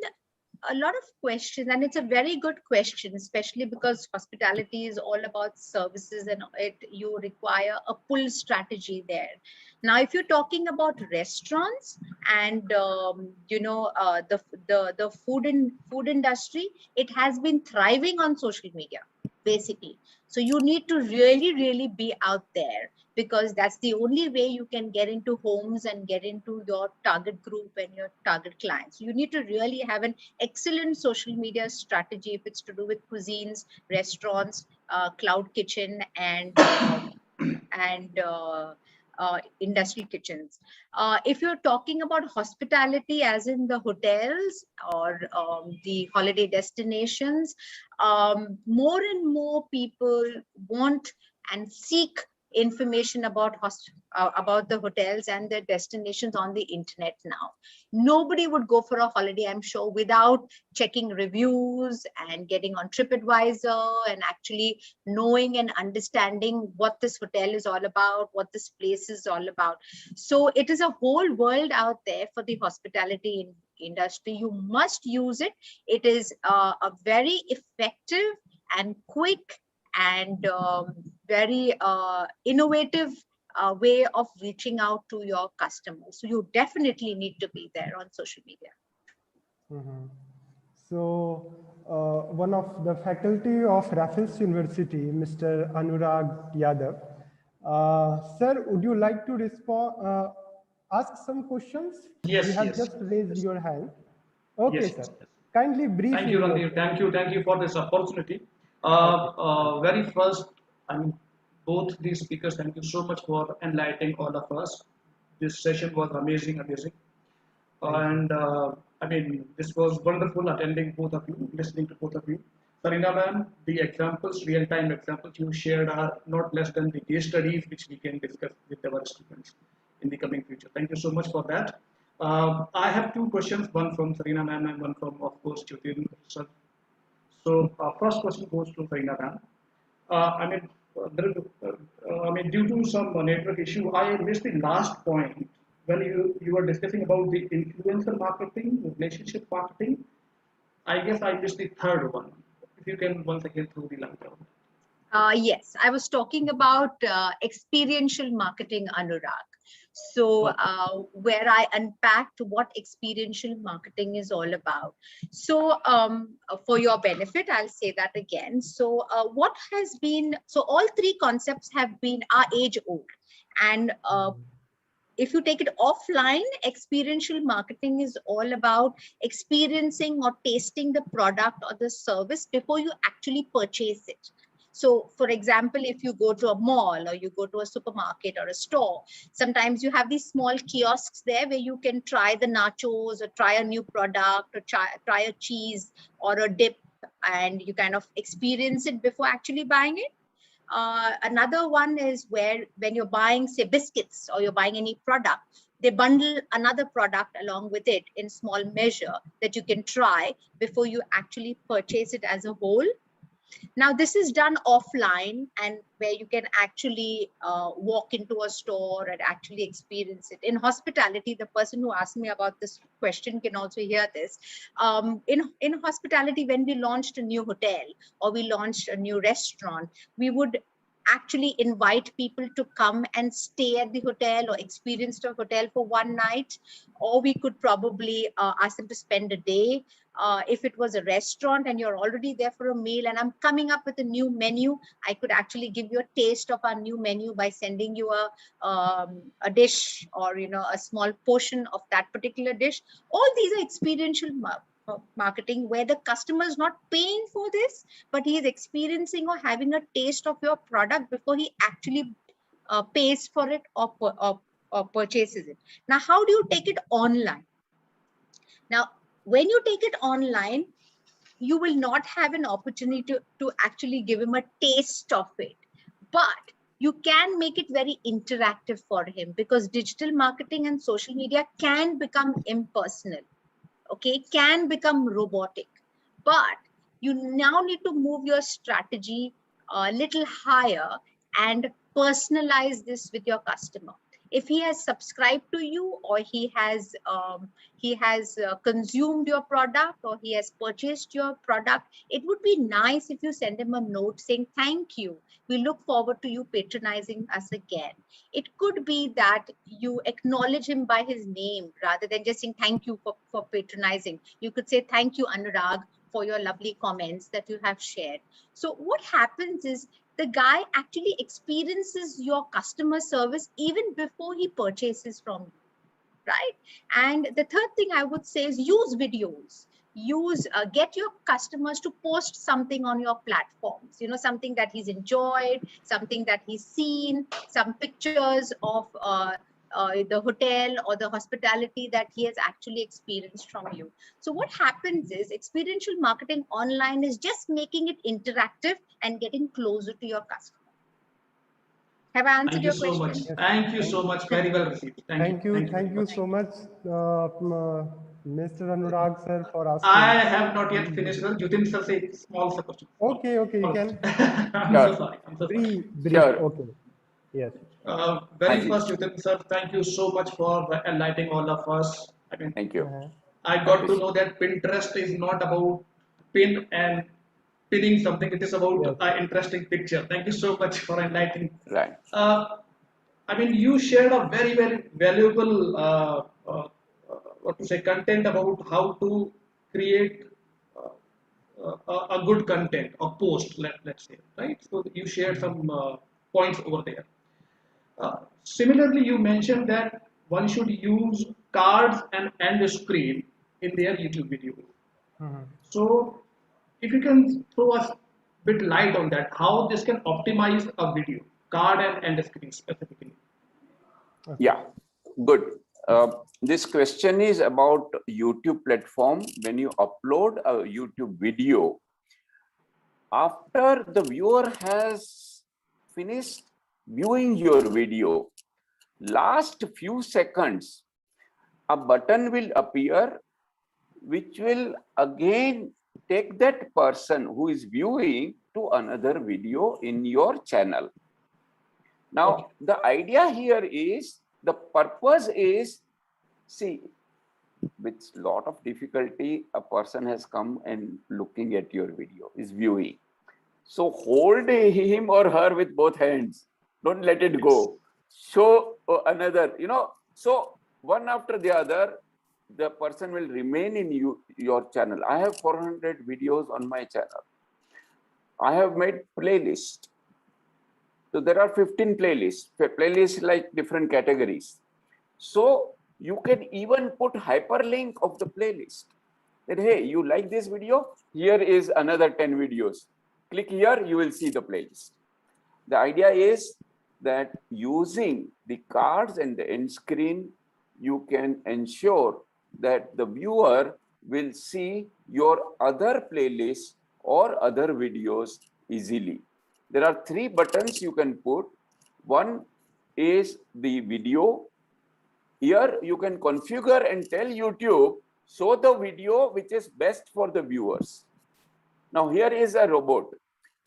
a lot of questions, and it's a very good question, especially because hospitality is all about services, and you require a pull strategy there. Now, if you're talking about restaurants and the food industry, it has been thriving on social media, basically. So you need to really be out there, because that's the only way you can get into homes and get into your target group and your target clients. You need to really have an excellent social media strategy if it's to do with cuisines, restaurants, cloud kitchen, and industry kitchens. If you're talking about hospitality, as in the hotels or the holiday destinations, more and more people want and seek information about the hotels and their destinations on the internet now. Nobody would go for a holiday, I'm sure, without checking reviews and getting on TripAdvisor and actually knowing and understanding what this hotel is all about, what this place is all about. So it is a whole world out there for the hospitality industry. You must use it. It is a very effective and quick and very innovative way of reaching out to your customers. So you definitely need to be there on social media. So one of the faculty of Raffles University, Mr. Anurag Yadav. Sir, would you like to respond, ask some questions? Yes, You have yes, just raised your hand. Okay, yes, sir. yes. Kindly brief. Thank you, Ranveer. Thank you for this opportunity. Very first, I mean, both these speakers, thank you so much for enlightening all of us. This session was amazing. And I mean, this was wonderful attending both of you, listening to both of you. Sarina ma'am, the examples, real-time examples you shared are not less than the case studies which we can discuss with our students in the coming future. Thank you so much for that. I have two questions, one from Sarina ma'am and one from, of course, Jyotin sir. So, first question goes to Sarina ma'am. I mean, due to some network issue, I missed the last point when you were discussing about the influencer marketing, relationship marketing. I guess I missed the third one. If you can once again throw the light on. Yes, I was talking about experiential marketing, Anurag. So where I unpacked what experiential marketing is all about. So for your benefit, I'll say that again. So what has been, so all three concepts are age old. And if you take it offline, experiential marketing is all about experiencing or tasting the product or the service before you actually purchase it. So for example, if you go to a mall or you go to a supermarket or a store, sometimes you have these small kiosks there where you can try the nachos or try a new product or try a cheese or a dip, and you kind of experience it before actually buying it. Another one is where when you're buying, say, biscuits or you're buying any product, they bundle another product along with it in small measure that you can try before you actually purchase it as a whole. Now, this is done offline and where you can actually walk into a store and actually experience it. In hospitality, the person who asked me about this question can also hear this. In hospitality, when we launched a new hotel or we launched a new restaurant, we would actually invite people to come and stay at the hotel or experience the hotel for one night, or we could probably ask them to spend a day. If it was a restaurant and you're already there for a meal and I'm coming up with a new menu, I could actually give you a taste of our new menu by sending you a dish or a small portion of that particular dish. All these are experiential marketing where the customer is not paying for this, but he is experiencing or having a taste of your product before he actually pays for it or purchases it. Now, how do you take it online? Now, when you take it online, you will not have an opportunity to actually give him a taste of it, but you can make it very interactive for him, because digital marketing and social media can become impersonal, okay, can become robotic, but you now need to move your strategy a little higher and personalize this with your customer. If he has subscribed to you, or he has consumed your product, or he has purchased your product, it would be nice if you send him a note saying, thank you, we look forward to you patronizing us again. It could be that you acknowledge him by his name rather than just saying thank you for patronizing. You could say, thank you, Anurag, for your lovely comments that you have shared. So what happens is the guy actually experiences your customer service even before he purchases from you, right? And the third thing I would say is use videos. Get your customers to post something on your platforms, something that he's enjoyed, something that he's seen, some pictures of the hotel or the hospitality that he has actually experienced from you. So what happens is experiential marketing online is just making it interactive and getting closer to your customer. Have I answered your question? Thank you so much. Thank you so much. Very well received. Thank you so much, Mr. Anurag sir, for asking. I have not yet finished. Jyotin sir, say small question. Okay, you can. I'm so sorry. Brief. Sure. Okay. Yes. Very first, Jyotin sir, thank you so much for enlightening all of us. I mean, Thank you. I got to know that Pinterest is not about pin and pinning something. It is about an interesting picture. Thank you so much for enlightening. Right. I mean, you shared a very, very valuable, content about how to create a good content or post, let's say, right? So you shared some points over there. Similarly, you mentioned that one should use cards and end screen in their YouTube video. So, if you can throw a bit light on that, how this can optimize a video, card and end screen specifically. Yeah, good. This question is about YouTube platform. When you upload a YouTube video, after the viewer has finished viewing your video, last few seconds, a button will appear which will again take that person who is viewing to another video in your channel. Now, the idea here is, the purpose is, see, with lot of difficulty, a person has come and looking at your video, is viewing. So hold him or her with both hands. Don't let it go. Show another, so one after the other, the person will remain in your channel. I have 400 videos on my channel. I have made playlist. So there are 15 playlists. Playlists like different categories. So you can even put hyperlink of the playlist. That, hey, you like this video? Here is another 10 videos. Click here, you will see the playlist. The idea is that using the cards and the end screen, you can ensure that the viewer will see your other playlists or other videos easily. There are 3 buttons you can put. One is the video. Here you can configure and tell YouTube, show the video which is best for the viewers. Now here is a robot.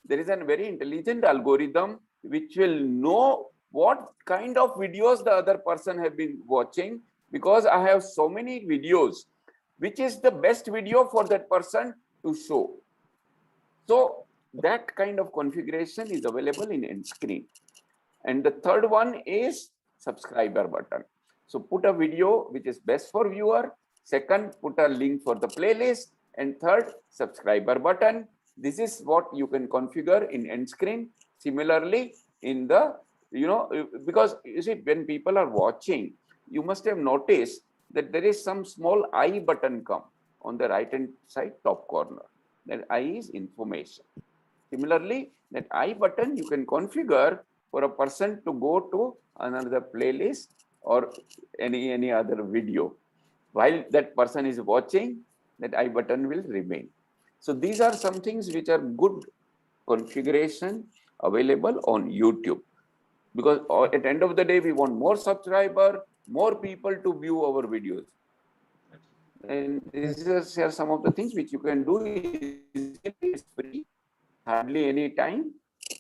There is a very intelligent algorithm which will know what kind of videos the other person have been watching, because I have so many videos, which is the best video for that person to show. So that kind of configuration is available in end screen. And the third one is subscriber button. So put a video which is best for viewer. Second, put a link for the playlist. And third, subscriber button. This is what you can configure in end screen. Similarly, in the, because you see, when people are watching, you must have noticed that there is some small I button come on the right hand side top corner. That I is information. Similarly, that I button you can configure for a person to go to another playlist or any other video. While that person is watching, that I button will remain. So these are some things which are good configuration available on YouTube. Because at the end of the day, we want more subscriber, more people to view our videos. And these are some of the things which you can do. It's free, hardly any time.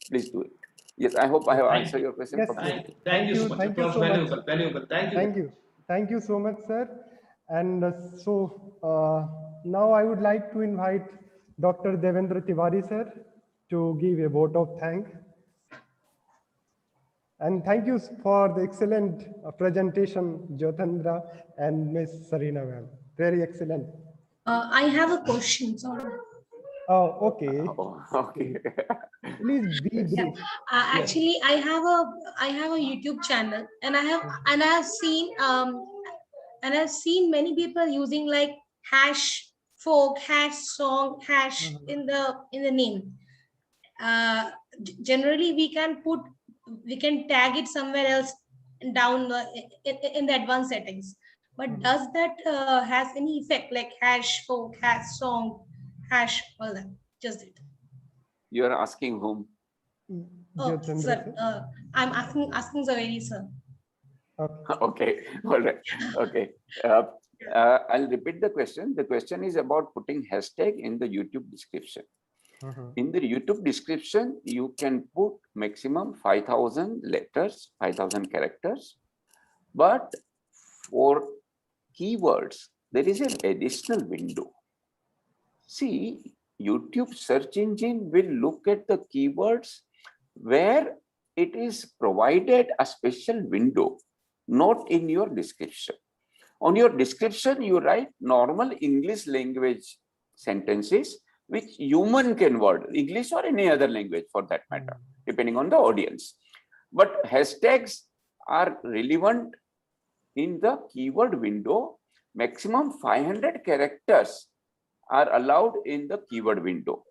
Please do it. Yes, I hope I have answered your question. Yes, Thank you so much. It was so much. valuable. Thank you. Thank you so much, sir. And now I would like to invite Dr. Devendra Tiwari, sir, to give a vote of thanks. And thank you for the excellent presentation, Jyotendra and Ms. Sarina, ma'am. Very excellent. I have a question, sorry. Oh, okay. Oh, okay. Please be brief. Yeah. Actually, I have a YouTube channel, and I've seen many people using like hash folk, hash song, hash in the name. Generally, we can tag it somewhere else down in the advanced settings. But does that has any effect, like hash folk, hash song, hash, all that? Just it. You are asking whom? Oh, sir, I'm asking Zaveri, sir. Okay, all right. Okay. I'll repeat the question. The question is about putting hashtag in the YouTube description. In the YouTube description, you can put maximum 5,000 letters, 5,000 characters. But for keywords, there is an additional window. See, YouTube search engine will look at the keywords where it is provided a special window, not in your description. On your description, you write normal English language sentences which human can word, English or any other language for that matter, depending on the audience. But hashtags are relevant in the keyword window. Maximum 500 characters are allowed in the keyword window.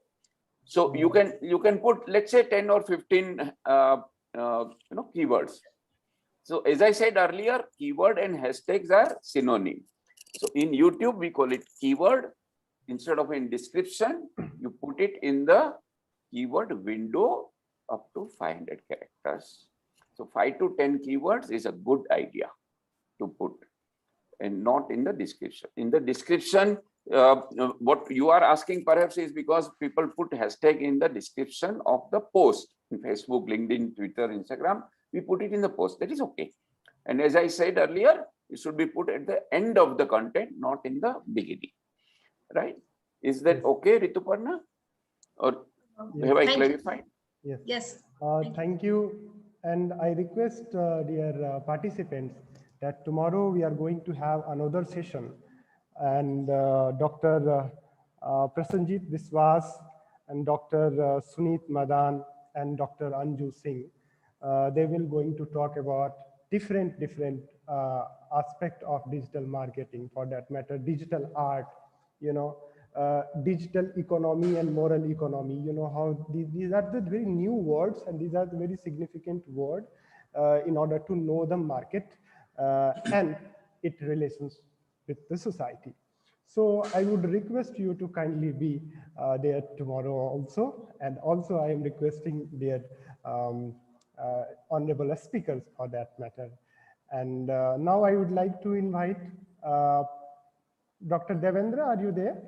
So you can put, let's say, 10 or 15 keywords. So as I said earlier, keyword and hashtags are synonym. So in YouTube, we call it keyword. Instead of in description, you put it in the keyword window up to 500 characters. So 5 to 10 keywords is a good idea to put, and not in the description. In the description, what you are asking perhaps is because people put hashtag in the description of the post in Facebook, LinkedIn, Twitter, Instagram. We put it in the post. That is okay. And as I said earlier, it should be put at the end of the content, not in the beginning. Right? Is that Yes. okay, Rituparna? Or Yes. have I Thank you. clarified? Yes. Yes. Thank you. And I request, dear participants, that tomorrow we are going to have another session. And Dr. Prasenjit Biswas and Dr. Sunit Madan and Dr. Anju Singh, they will going to talk about different aspect of digital marketing, for that matter, digital art, digital economy and moral economy. How these are the very new words, and these are the very significant words in order to know the market and its relations with the society. So I would request you to kindly be there tomorrow also. And also I am requesting their honorable speakers for that matter. And now I would like to invite Dr. Devendra, are you there?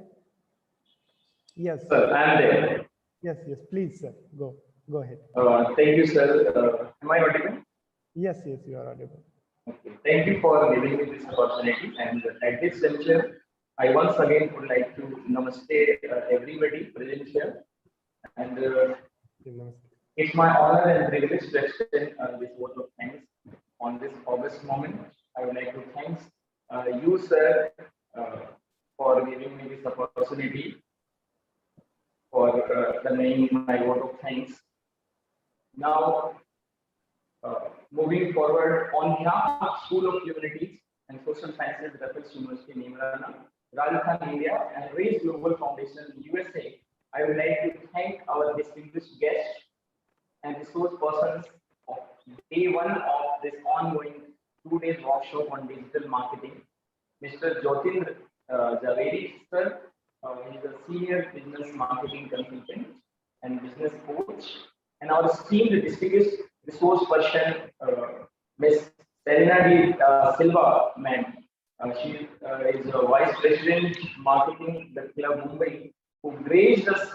Yes. Sir, I'm there. Yes, please, sir. Go ahead. Thank you, sir. Am I audible? Yes, you are audible. Okay. Thank you for giving me this opportunity. And at this juncture, I once again would like to namaste everybody present here. And it's my honor and privilege to extend this word of thanks on this August moment. I would like to thank you, sir, for giving me this opportunity for conveying my word of thanks. Now, moving forward, on behalf of School of Humanities and Social Sciences, Raffles University, Neemrana, Rajasthan, India, and Raise Global Foundation, USA, I would like to thank our distinguished guests and resource persons of day one of this ongoing 2 days workshop on digital marketing. Mr. Jyotin Javeri, sir, he is a senior business marketing consultant and business coach, and our esteemed distinguished resource person, Ms. Selena D. Silva, ma'am. She is a vice president marketing the Club Mumbai, who graced us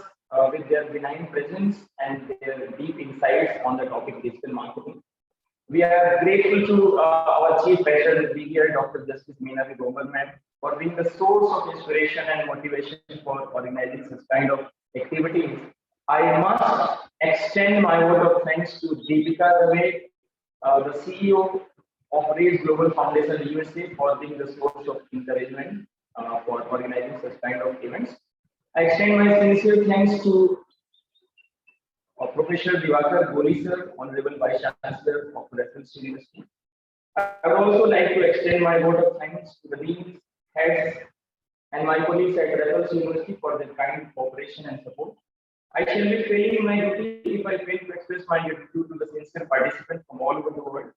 with their benign presence and their deep insights on the topic digital marketing. We are grateful to our chief pastor, Brigadier Dr. Justice Meenakshi Grover, ma'am, for being the source of inspiration and motivation for organizing such kind of activities. I must extend my word of thanks to Deepika Dave, the CEO of Raise Global Foundation USA, for being the source of encouragement for organizing such kind of events. I extend my sincere thanks to Professor Diwakar Goli, sir, Honorable Vice Chancellor of Raffles University. I would also like to extend my word of thanks to the deans, heads, and my colleagues at Raffles University for their kind cooperation and support. I shall be failing my duty if I fail to express my gratitude to the sincere participants from all over the world.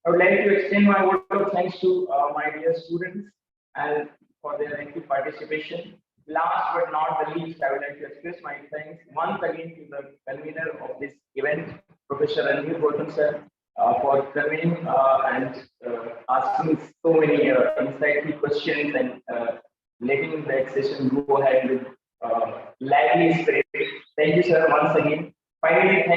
I would like to extend my word of thanks to my dear students and for their active participation. Last but not the least, I would like to express my thanks once again to the convener of this event, Professor Ranveer Gautam sir, for coming and asking so many insightful questions and letting the session go ahead with lively spirit. Thank you, sir, once again. Finally, thank